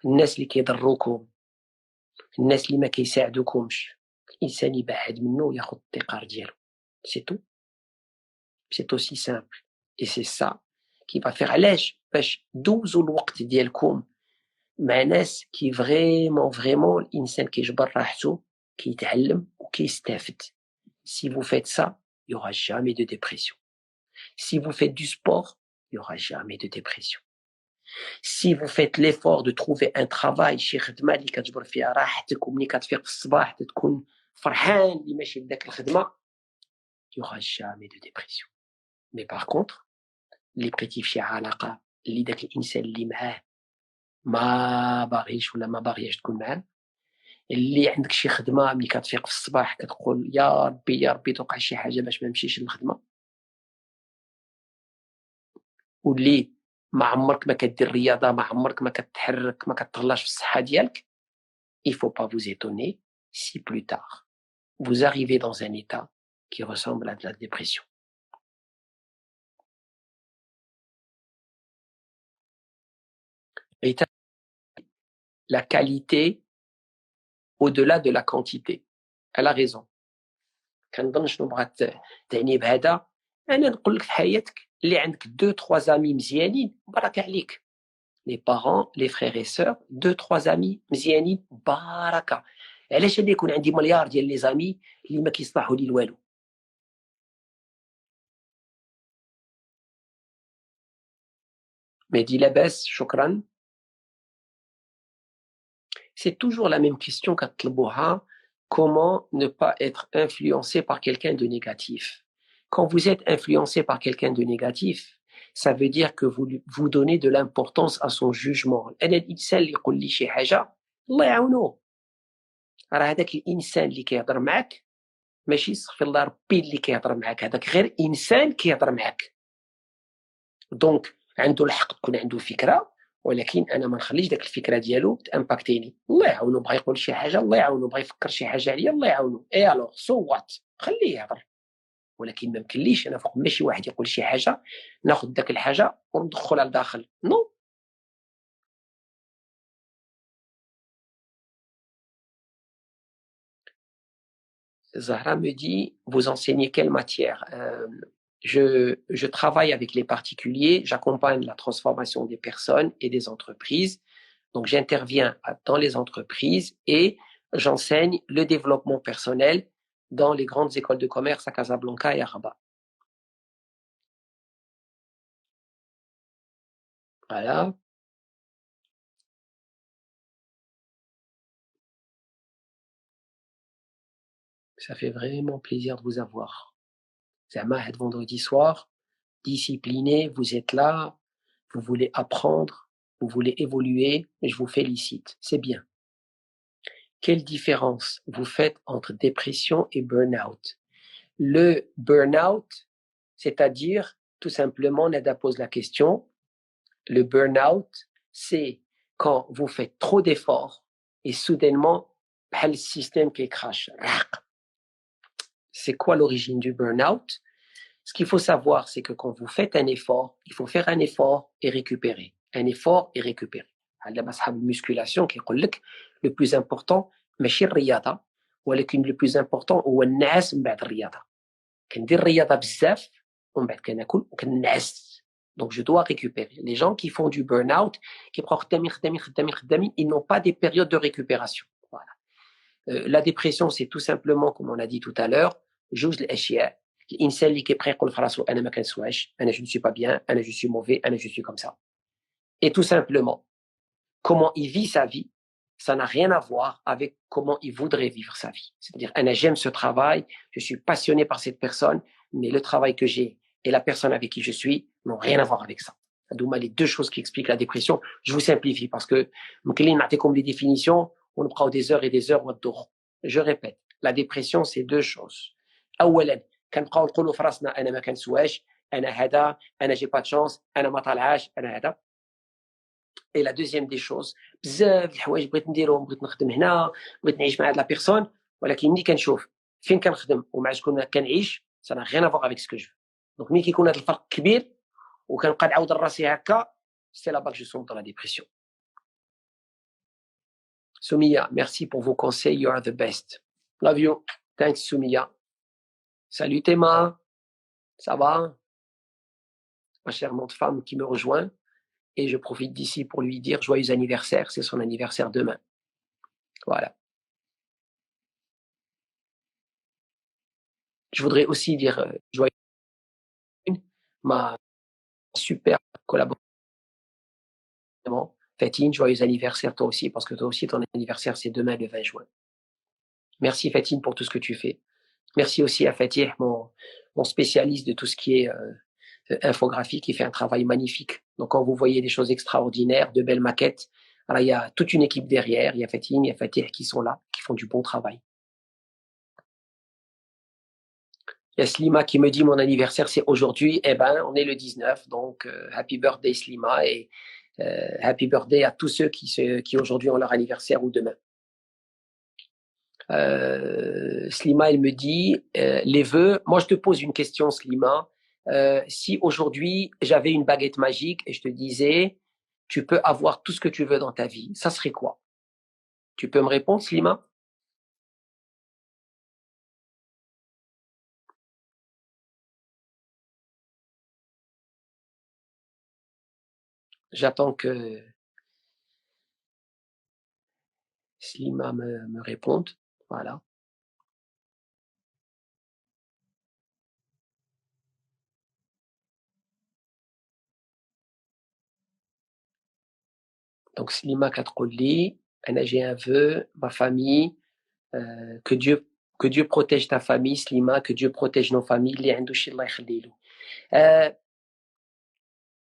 الناس اللي كيضروكم، الناس اللي ما كيساعدوكمش، الانسان يبعد منه وياخذ التقار ديالو. سي تو. C'est aussi simple. Et c'est ça qui va faire علاش باش دوزوا الوقت ديالكم مع ناس كي فريمون الانسان كيجبر راحته كيتعلم وكيستافد. Si vous faites ça, il y aura jamais de dépression. Si vous faites du sport, il y aura jamais de dépression. Si vous faites l'effort de trouver un travail شي خدمه اللي كتجبر فيها راحتك وملي كتفيق في الصباح تكون فرحان اللي ماشي بداك الخدمه, il y aura jamais de dépression. Mais par contre, اللي بقيتي في شي علاقه اللي داك الانسان اللي معاه ما باغيش ولا ما باغياش تكون معاه, اللي عندك شي خدمه ملي كتفيق في الصباح كتقول يا ربي توقع شي حاجه باش ما نمشيش للخدمه, واللي ما عمرك ما كدير رياضه, ما عمرك ما كتحرك, ما كتهلاش في الصحه ديالك, il faut pas vous étonner si plus tard vous arrivez dans un état qui ressemble à de la dépression. Et la qualité au-delà de la quantité. Elle a raison. كنظن شنو بغات تعني بهذا, انا نقول لك في حياتك اللي عندك 2-3 amis مزيانين بركه عليك. Les parents, les frères et sœurs, 2-3 amis مزيانين بركه. علاش اللي يكون عندي مليار ديال لي زامي اللي ما كيصلحوا لي والو؟ مهدي لاباس شكرا. C'est toujours la même question كتطلبوها. Comment ne pas être influencé par quelqu'un de négatif? Quand vous êtes influencé par quelqu'un de négatif, ça veut dire que vous donnez de l'importance à son jugement. أنا الإنسان اللي يقول لي شي حاجة الله يعاونو, راه هذاك الإنسان اللي كيهضر معك ماشي استغفر الله ربي اللي كيهضر معك, هذاك غير إنسان كيهضر معك. دونك عنده الحق تكون عنده فكرة, ولكن انا ما نخليش داك الفكره ديالو تامباكتيني. الله يعاونو, بغى يقول شي حاجه الله يعاونو, بغى يفكر شي حاجه عليا الله يعاونو. اي الوغ سو وات, خليه يهضر. ولكن ما يمكنليش انا فوق ما شي واحد يقول شي حاجه ناخذ داك الحاجه وندخلها لداخل. نو. Zahra me dit, vous enseignez quelle matière? Je travaille avec les particuliers, j'accompagne la transformation des personnes et des entreprises. Donc, j'interviens dans les entreprises et j'enseigne le développement personnel dans les grandes écoles de commerce à Casablanca et à Rabat. Voilà. Ça fait vraiment plaisir de vous avoir. Zama, vendredi soir, discipliné, vous êtes là, vous voulez apprendre, vous voulez évoluer, et je vous félicite. C'est bien. Quelle différence vous faites entre dépression et burn-out? Le burn-out, c'est-à-dire, tout simplement, Nada pose la question, le burn-out, c'est quand vous faites trop d'efforts et soudainement, le système qui crache. C'est quoi l'origine du burn-out? Ce qu'il faut savoir, c'est que quand vous faites un effort, il faut faire un effort et récupérer. Un effort et récupérer. La musculation qui dit le plus important, ماشي الرياضة, ولكن le plus important هو النعاس من بعد الرياضة. كندير الرياضة بزاف ومن بعد كناكل وكنعس. Donc je dois récupérer. Les gens qui font du burn-out, qui ils n'ont pas des périodes de récupération. Voilà. La dépression, c'est tout simplement, comme on a dit tout à l'heure, جوج الأشياء. الإنسان اللي كيبقى يقول في راسو أنا ما كنسواش, أنا je ne suis pas bien, أنا je suis mauvais, أنا je suis comme ça. Et tout simplement, comment il vit sa vie, ça n'a rien à voir avec comment il voudrait vivre sa vie. C'est-à-dire, Anna, j'aime ce travail, je suis passionné par cette personne, mais le travail que j'ai et la personne avec qui je suis n'ont rien à voir avec ça. Donc, les deux choses qui expliquent la dépression, je vous simplifie parce que, comme des définitions, on prend des heures et des heures. Je répète, la dépression, c'est deux choses. أولاً, كنبقاو نقولوا في راسنا أنا ما كنسواش, أنا هذا أنا j'ai pas de chance أنا ما طالعاش أنا هذا. Et la deuxième des choses بزاف الحوايج بغيت نديرهم بغيت نخدم هنا بغيت نعيش مع هاد لا بيرسون ولكن ملي كنشوف فين كنخدم ومع شكون كنعيش ça n'a rien à voir avec ce que je veux. Donc ملي كيكون هاد الفرق كبير وكنبقى نعاود لراسي هكا c'est là-bas que je sombre dans la dépression. Soumia, merci pour vos conseils, you are the best. Love you. Thanks Soumia. Salut Théma, ça va? Ma charmante femme qui me rejoint. Et je profite d'ici pour lui dire joyeux anniversaire, c'est son anniversaire demain. Voilà. Je voudrais aussi dire joyeux ma super collaboratrice. Fatine, joyeux anniversaire toi aussi, parce que toi aussi ton anniversaire c'est demain le 20 juin. Merci Fatine pour tout ce que tu fais. Merci aussi à Fatih, mon spécialiste de tout ce qui est infographie, qui fait un travail magnifique. Donc quand vous voyez des choses extraordinaires, de belles maquettes, alors il y a toute une équipe derrière, il y a Fatine, il y a Fatih qui sont là, qui font du bon travail. Il y a Slima qui me dit mon anniversaire c'est aujourd'hui, eh ben on est le 19, donc happy birthday Slima et happy birthday à tous ceux qui aujourd'hui ont leur anniversaire ou demain. Slima, elle me dit les vœux. Moi, je te pose une question, Slima. Si aujourd'hui j'avais une baguette magique et je te disais, tu peux avoir tout ce que tu veux dans ta vie, ça serait quoi? Tu peux me répondre, Slima? J'attends que Slima me réponde. Voilà. Donc, Slima Katrouli, j'ai un vœu, ma famille, que Dieu protège ta famille, Slima, que Dieu protège nos familles.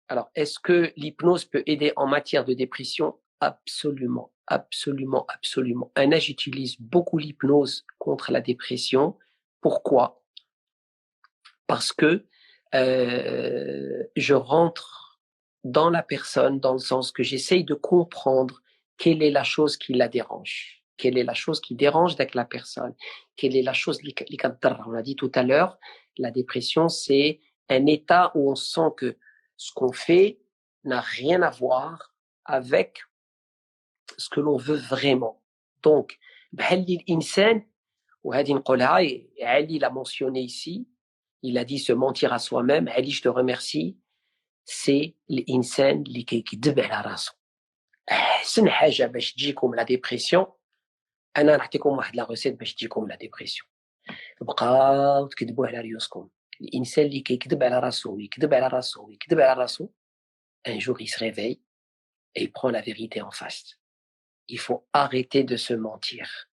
Alors, est-ce que l'hypnose peut aider en matière de dépression? Absolument, absolument, absolument. J'utilise beaucoup l'hypnose contre la dépression. Pourquoi? Parce que je rentre dans la personne dans le sens que j'essaye de comprendre quelle est la chose qui la dérange. Quelle est la chose qui dérange avec la personne? Quelle est la chose on l'a dit tout à l'heure, la dépression, c'est un état où on sent que ce qu'on fait n'a rien à voir avec ce que l'on veut vraiment. Donc, l'insan, وهذه نقولها, Ali l'a mentionné ici, il a dit se mentir à soi-même. Ali, je te remercie. C'est l'insan اللي كيكذب على راسه. أحسن حاجة باش تجيكم لا ديبرسيون. أنا نعطيكم واحد لا ريسيت باش تجيكم لا ديبرسيون. بقاو تكذبوا على ريوسكم. الإنسان اللي كيكذب على راسه ويكذب على راسه ويكذب على راسه, un jour il se réveille et il prend la vérité en face. Il faut arrêter de se mentir.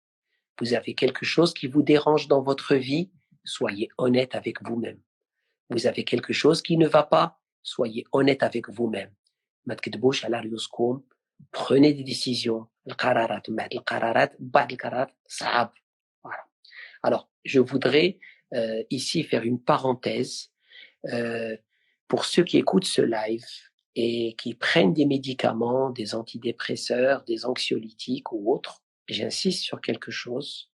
Vous avez quelque chose qui vous dérange dans votre vie, soyez honnête avec vous-même. Vous avez quelque chose qui ne va pas, soyez honnête avec vous-même. ما تكذبوش على ريوسكم. Prenez des décisions. القرارات من بعد القرارات بعض القرارات صعب. Voilà. Alors, je voudrais ici faire une parenthèse pour ceux qui écoutent ce live et qui prennent des médicaments, des antidépresseurs, des anxiolytiques ou autres. J'insiste sur quelque chose.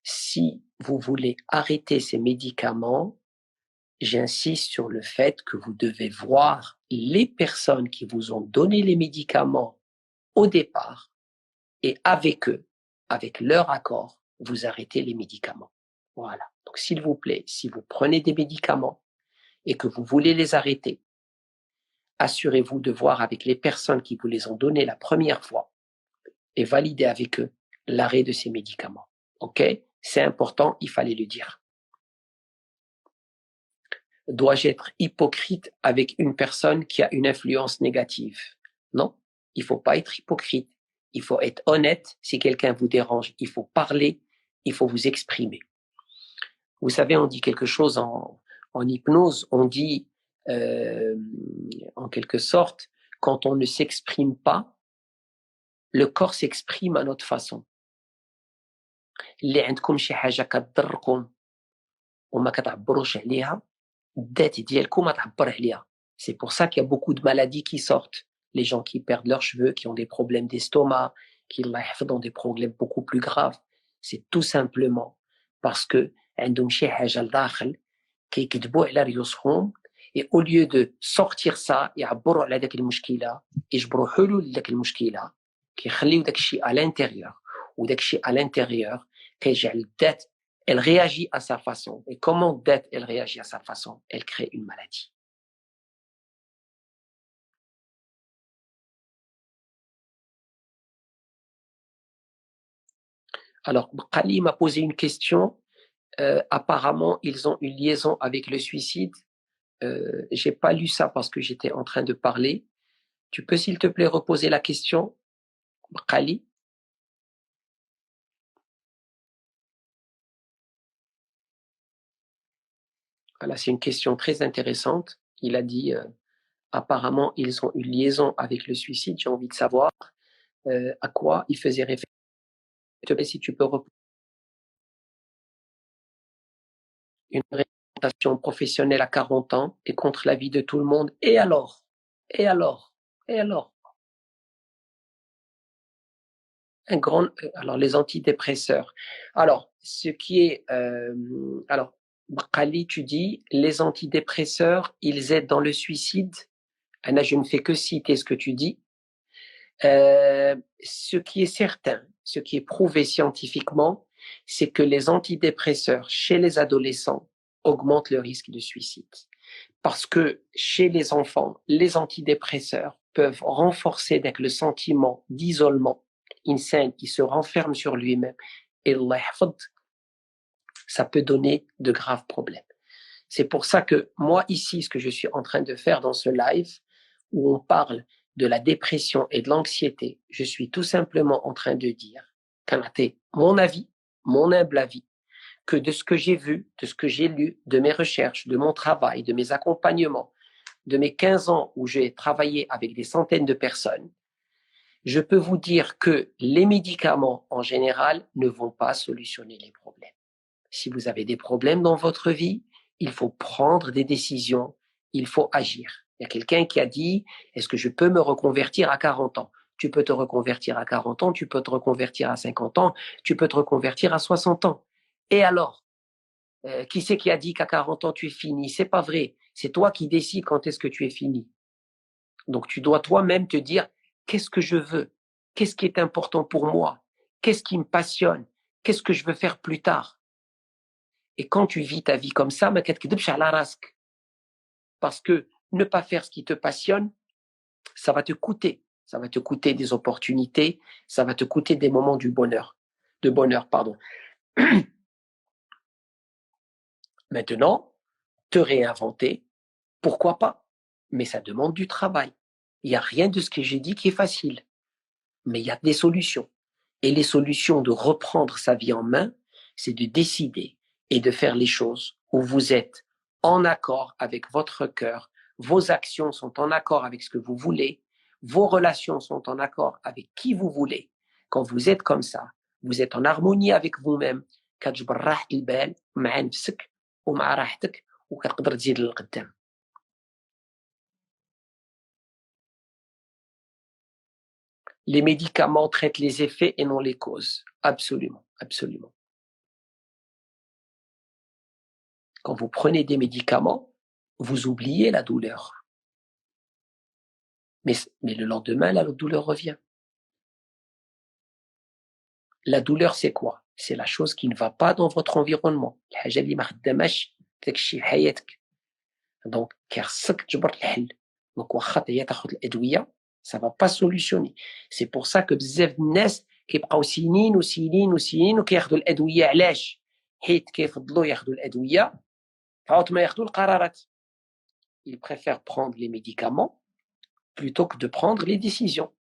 Si vous voulez arrêter ces médicaments, j'insiste sur le fait que vous devez voir les personnes qui vous ont donné les médicaments au départ et avec eux, avec leur accord, vous arrêtez les médicaments. Voilà. Donc, s'il vous plaît, si vous prenez des médicaments et que vous voulez les arrêter, assurez-vous de voir avec les personnes qui vous les ont donnés la première fois et valider avec eux l'arrêt de ces médicaments. OK? C'est important, il fallait le dire. Dois-je être hypocrite avec une personne qui a une influence négative? Non, il faut pas être hypocrite. Il faut être honnête. Si quelqu'un vous dérange, il faut parler, il faut vous exprimer. Vous savez, on dit quelque chose en hypnose, on dit en quelque sorte, quand on ne s'exprime pas, le corps s'exprime à notre façon. اللي عندكم شي حاجة كتضركم وما كتعبروش عليها, الذات ديالكم ما تعبر عليها. C'est pour ça qu'il y a beaucoup de maladies qui sortent. Les gens qui perdent leurs cheveux, qui ont des problèmes d'estomac, qui ont des problèmes beaucoup plus graves. C'est tout simplement parce que عندهم شي حاجة لداخل كيكذبوا على ريوسهم et au lieu de sortir ça يعبروا على داك المشكلة يجبروا حلول لداك المشكلة كيخليو داك الشيء à l'intérieur وداك الشيء à l'intérieur كيجعل الذات elle réagit à sa façon. Et comment d'être, elle réagit à sa façon? Elle crée une maladie. Alors, Kali m'a posé une question. Apparemment, ils ont une liaison avec le suicide. J'ai pas lu ça parce que j'étais en train de parler. Tu peux, s'il te plaît, reposer la question, Kali? Voilà, c'est une question très intéressante. Il a dit, apparemment, ils ont une liaison avec le suicide. J'ai envie de savoir à quoi il faisait référence. S'il te plaît, si tu peux reposer une orientation professionnelle à 40 ans et contre l'avis de tout le monde. Et alors? Et alors? Et alors? Alors les antidépresseurs. Alors, ce qui est, alors, Kali, tu dis, les antidépresseurs, ils aident dans le suicide. Anna, je ne fais que citer ce que tu dis. Ce qui est certain, ce qui est prouvé scientifiquement, c'est que les antidépresseurs chez les adolescents augmentent le risque de suicide. Parce que chez les enfants, les antidépresseurs peuvent renforcer donc le sentiment d'isolement. Insan qui se renferme sur lui-même. Et ça peut donner de graves problèmes. C'est pour ça que moi, ici, ce que je suis en train de faire dans ce live, où on parle de la dépression et de l'anxiété, je suis tout simplement en train de dire, mon avis, mon humble avis, que de ce que j'ai vu, de ce que j'ai lu, de mes recherches, de mon travail, de mes accompagnements, de mes 15 ans où j'ai travaillé avec des centaines de personnes, je peux vous dire que les médicaments en général ne vont pas solutionner les problèmes. Si vous avez des problèmes dans votre vie, il faut prendre des décisions, il faut agir. Il y a quelqu'un qui a dit, est-ce que je peux me reconvertir à 40 ans? Tu peux te reconvertir à 40 ans, tu peux te reconvertir à 50 ans, tu peux te reconvertir à 60 ans. Et alors, qui c'est qui a dit qu'à 40 ans tu es fini? C'est pas vrai. C'est toi qui décides quand est-ce que tu es fini. Donc tu dois toi-même te dire, qu'est-ce que je veux? Qu'est-ce qui est important pour moi? Qu'est-ce qui me passionne? Qu'est-ce que je veux faire plus tard? Et quand tu vis ta vie comme ça, parce que ne pas faire ce qui te passionne, ça va te coûter. Ça va te coûter des opportunités, ça va te coûter des moments du bonheur. De bonheur, pardon. Maintenant, te réinventer, pourquoi pas? Mais ça demande du travail. Il n'y a rien de ce que j'ai dit qui est facile. Mais il y a des solutions. Et les solutions de reprendre sa vie en main, c'est de décider et de faire les choses où vous êtes en accord avec votre cœur, vos actions sont en accord avec ce que vous voulez, vos relations sont en accord avec qui vous voulez. Quand vous êtes comme ça, vous êtes en harmonie avec vous-même, كتجبر راحة البال مع نفسك ومع راحتك وكتقدر تزيد للقدام. Les médicaments traitent les effets et non les causes. Absolument, absolument. Quand vous prenez des médicaments, vous oubliez la douleur. Mais le lendemain, la douleur revient. La douleur, c'est quoi? C'est la chose qui ne va pas dans votre environnement. Donc, ça va pas solutionner. C'est pour ça que بزاف الناس كيبقاو سنين وسنين وسنين وكياخذوا الادويه. علاش؟ حيت كيفضلوا ياخذوا الادويه عاود ما ياخذوا القرارات. Ils préfèrent prendre les médicaments plutôt que de prendre les décisions.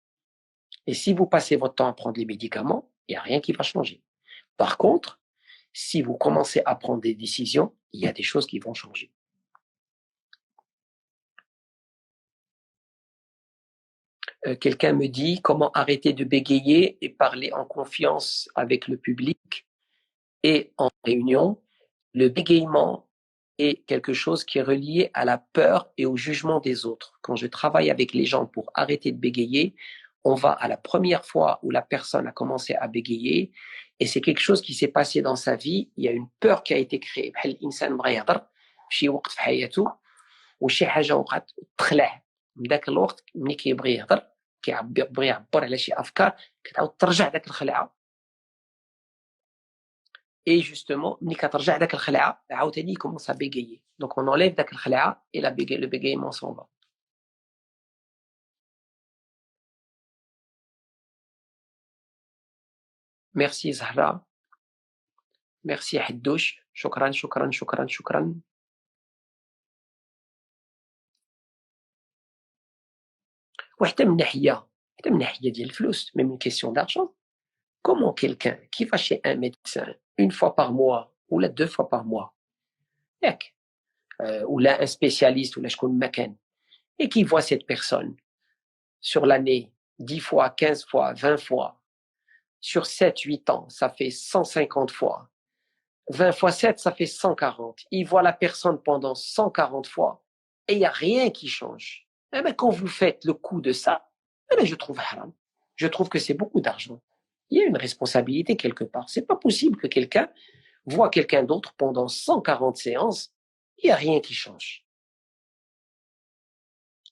Et si vous passez votre temps à prendre les médicaments, il n'y a rien qui va changer. Par contre, si vous commencez à prendre des décisions, il y a des choses qui vont changer. Quelqu'un me dit comment arrêter de bégayer et parler en confiance avec le public et en réunion. Le bégaiement, est quelque chose qui est relié à la peur et au jugement des autres. Quand je travaille avec les gens pour arrêter de bégayer, on va à la première fois où la personne a commencé à bégayer et c'est quelque chose qui s'est passé dans sa vie. Il y a une peur qui a été créée. بحال الإنسان بغى يهضر شي وقت في حياته وشي حاجة وقعت تخلع من ذاك الوقت ملي كيبغي يهضر كيبغي يعبر على شي أفكار كتعاود ترجع ذاك الخلعة. Et justement, ملي كترجع داك الخلعة عاوتاني commence à bégayer. Donc on enlève داك الخلعة et le bégaiement s'en va. Merci Zahra. Merci حدوش. شكرا شكرا شكرا شكرا. وحتى من ناحية ديال الفلوس, même une question d'argent. Comment quelqu'un qui va chez un médecin une fois par mois ou là 2 fois par mois, ياك, ou là un spécialiste ou là شكون ما كان, et qui voit cette personne sur l'année 10 fois, 15 fois, 20 fois, sur 7, 8 ans, ça fait 150 fois. 20 fois 7, ça fait 140. Il voit la personne pendant 140 fois et il n'y a rien qui change. Eh bien, quand vous faites le coût de ça, eh bien, je trouve haram. Je trouve que c'est beaucoup d'argent. Il y a une responsabilité quelque part. C'est pas possible que quelqu'un voit quelqu'un d'autre pendant 140 séances, il n'y a rien qui change.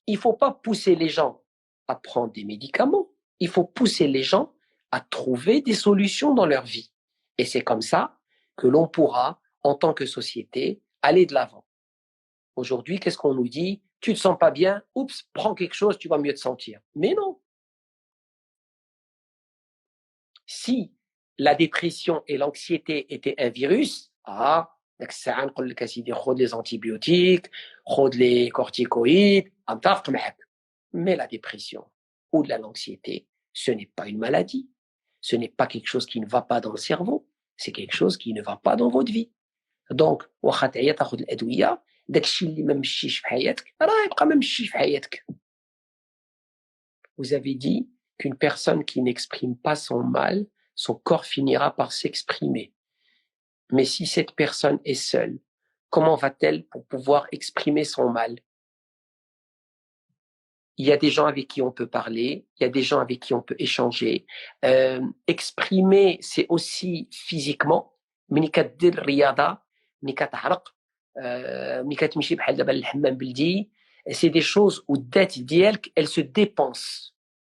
Il faut pas pousser les gens à prendre des médicaments. Il faut pousser les gens à trouver des solutions dans leur vie. Et c'est comme ça que l'on pourra, en tant que société, aller de l'avant. Aujourd'hui, qu'est-ce qu'on nous dit? Tu te sens pas bien? Oups, prends quelque chose, tu vas mieux te sentir. Mais non. Si la dépression et l'anxiété étaient un virus, داك الساعة نقول لك أسيدي خذ les antibiotiques, خذ les corticoïdes, أنتفق معك. Mais la dépression ou de l'anxiété, ce n'est pas une maladie. Ce n'est pas quelque chose qui ne va pas dans le cerveau. C'est quelque chose qui ne va pas dans votre vie. Donc, واخا تعيا تاخذ الأدوية, داكشي اللي ما مشيش في حياتك راه يبقى ما مشيش في حياتك. Vous avez dit qu'une personne qui n'exprime pas son mal, son corps finira par s'exprimer. Mais si cette personne est seule, comment va-t-elle pour pouvoir exprimer son mal? Il y a des gens avec qui on peut parler, il y a des gens avec qui on peut échanger. Exprimer, c'est aussi physiquement. ملي كدير الرياضة, ملي كتعرق, ملي كتمشي بحال دابا للحمام بلدي, c'est des choses où الذات ديالك elle se dépense.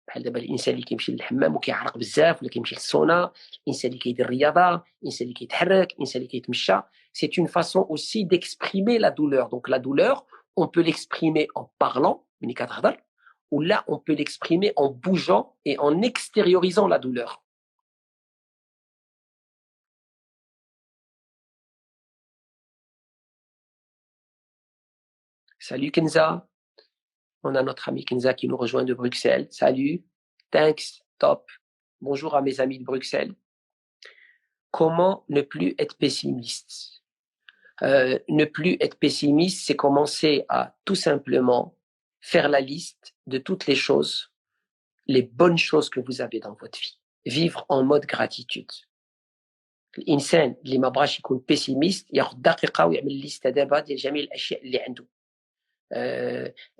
بحال دابا الانسان اللي كيمشي للحمام وكيعرق بزاف ولا كيمشي للسونا, الانسان اللي كيدير الرياضة, الانسان اللي كيتحرك, الانسان اللي كيتمشى, c'est une façon aussi d'exprimer la douleur. Donc la douleur, on peut l'exprimer en parlant, ملي كتهضر, ou là on peut l'exprimer en bougeant et en extériorisant la douleur. Salut Kenza, on a notre ami Kenza qui nous rejoint de Bruxelles. Salut, thanks, top. Bonjour à mes amis de Bruxelles. Comment ne plus être pessimiste? Ne plus être pessimiste, c'est commencer à tout simplement faire la liste de toutes les choses, les bonnes choses que vous avez dans votre vie. Vivre en mode gratitude. الانسان اللي ما بغاش يكون بيسيميست ياخذ دقيقه ويعمل ليسته دابا ديال جميع الاشياء اللي عنده,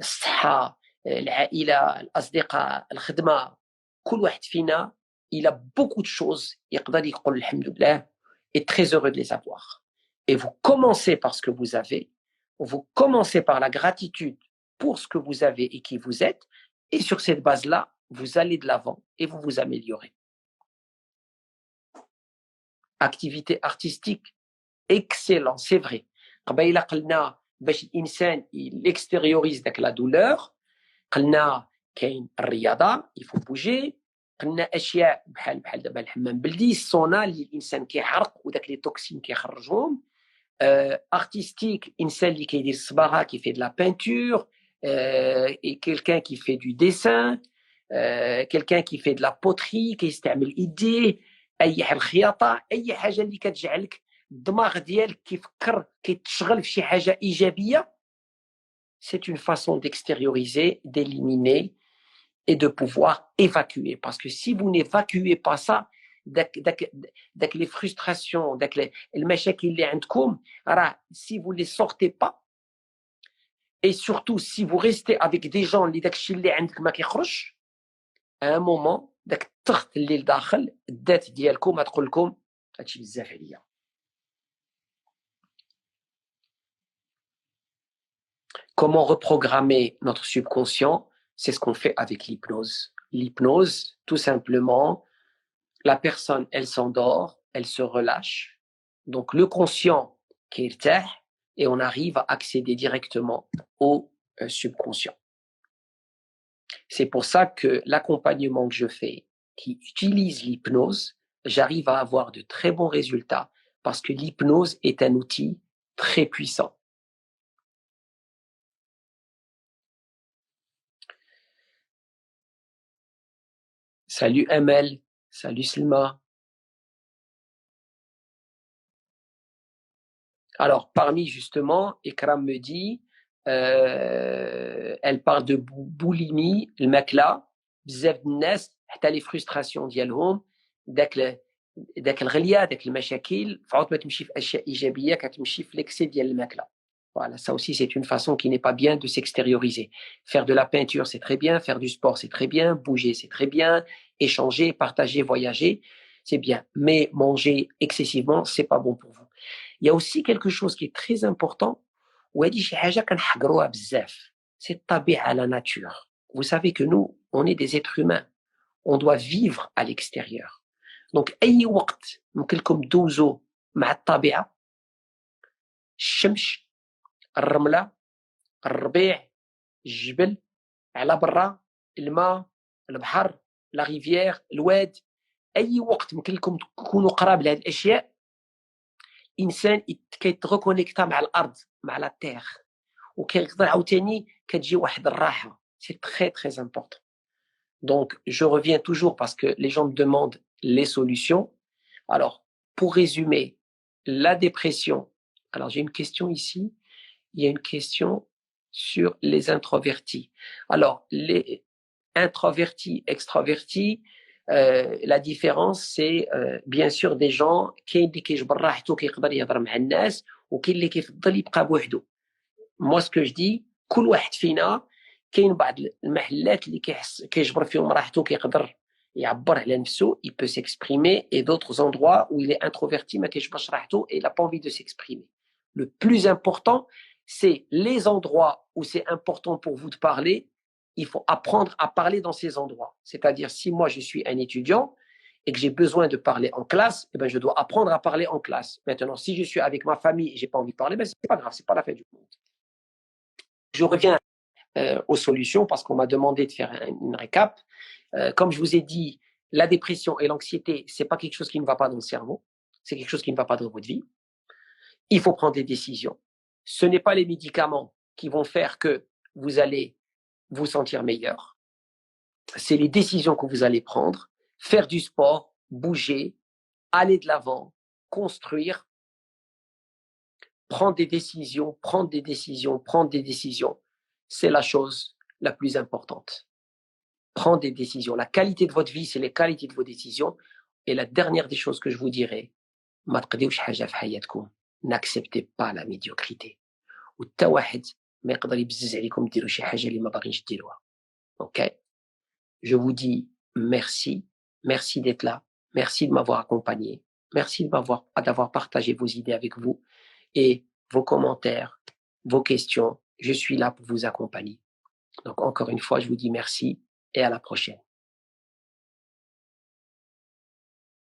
الصحه, العائله, الاصدقاء, الخدمه. كل واحد فينا il a beaucoup de choses يقدر يقول الحمد لله et très heureux de les avoir. Et vous commencez par ce que vous avez, vous commencez par la gratitude pour ce que vous avez et qui vous êtes, et sur cette base-là, vous allez de l'avant et vous vous améliorez. Activité artistique, excellent, c'est vrai. قبيله قلنا باش الانسان يكستيريوريز داك لا دولور, قلنا كاين الرياضه, il faut bouger. قلنا اشياء بحال دابا الحمام بلدي, السونا اللي الانسان كيحرق وداك لي توكسين كيخرجهم. artistique, انسان اللي كيدير الصباغه, qui fait de la peinture, et quelqu'un qui fait du dessin, quelqu'un qui fait de la poterie, كيستعمل ايديه, اي الخياطه, اي حاجه اللي كتجعلك الدماغ ديالك كيفكر كيتشغل في شي حاجه ايجابيه. C'est une façon d'extérioriser, d'éliminer et de pouvoir évacuer. Parce que si vous n'évacuez pas ça, les frustrations, المشاكل اللي عندكم, si vous ne les sortez pas, et surtout si vous restez avec des gens اللي داكشي اللي عندك ما كيخرجش, à un moment داك الضغط اللي لداخل الذات ديالكم غتقول لكم هادشي بزاف عليا. Comment reprogrammer notre subconscient? C'est ce qu'on fait avec l'hypnose. L'hypnose, tout simplement, la personne, elle s'endort, elle se relâche. Donc, le conscient qui est terre, et on arrive à accéder directement au subconscient. C'est pour ça que l'accompagnement que je fais, qui utilise l'hypnose, j'arrive à avoir de très bons résultats parce que l'hypnose est un outil très puissant. Salut Amel, salut Slima. Alors, parmi justement, Ikram me dit, elle parle de boulimie, le makla, bzaf الناس حتى les frustrations ديالهم داك الغليه داك المشاكل فعاود ما تمشي في اشياء ايجابيه كتمشي في l'excès ديال الماكله. Voilà, ça aussi c'est une façon qui n'est pas bien de s'extérioriser. Faire de la peinture c'est très bien, faire du sport c'est très bien, bouger c'est très bien, échanger, partager, voyager c'est bien, mais manger excessivement c'est pas bon pour vous. Il y a aussi quelque chose qui est très important, c'est à la nature. Vous savez que nous, on est des êtres humains. On doit vivre à l'extérieur. Donc, أي وقت ممكنكم دوزوا مع الطبيعة, الشمس, الرملة, الربيع, الجبل, على برا, الماء, البحر, la rivière, الواد, أي وقت ممكنكم تكونوا قراب لهذه الأشياء, انسان كيتريكونيكتا مع الارض مع لا تيغ وكيقدر عاوتاني كتجي واحد الراحه. C'est très très important. Donc je reviens toujours parce que les gens me demandent les solutions. Alors pour résumer, la dépression. Alors j'ai une question ici, il y a une question sur les introvertis. Alors les introvertis, extravertis, la différence c'est bien sûr des gens كاين اللي كيجبر راحته كيقدر يهضر مع الناس وكاين اللي كيفضل يبقى بوحده. moi ce que je dis كل واحد فينا كاين بعض المحلات اللي كيجبر فيهم راحته كيقدر يعبر على نفسه, il peut s'exprimer, et d'autres endroits où il est introverti ما كيجبرش راحته et il n'a pas envie de s'exprimer. Le plus important c'est les endroits où c'est important pour vous de parler. Il faut apprendre à parler dans ces endroits. C'est-à-dire, si moi je suis un étudiant et que j'ai besoin de parler en classe, eh ben, je dois apprendre à parler en classe. Maintenant, si je suis avec ma famille et j'ai pas envie de parler, ben, c'est pas grave, c'est pas la fin du monde. Je reviens aux solutions parce qu'on m'a demandé de faire une récap. Comme je vous ai dit, la dépression et l'anxiété, c'est pas quelque chose qui ne va pas dans le cerveau, c'est quelque chose qui ne va pas dans votre vie. Il faut prendre des décisions. Ce n'est pas les médicaments qui vont faire que vous allez vous sentir meilleur. C'est les décisions que vous allez prendre, faire du sport, bouger, aller de l'avant, construire, prendre des décisions, c'est la chose la plus importante. Prendre des décisions. La qualité de votre vie, c'est les qualités de vos décisions. Et la dernière des choses que je vous dirais, n'acceptez pas la médiocrité. Ok? Je vous dis merci, merci d'être là, merci de m'avoir accompagné, merci d'avoir partagé vos idées avec vous et vos commentaires, vos questions. Je suis là pour vous accompagner. Donc encore une fois, je vous dis merci et à la prochaine.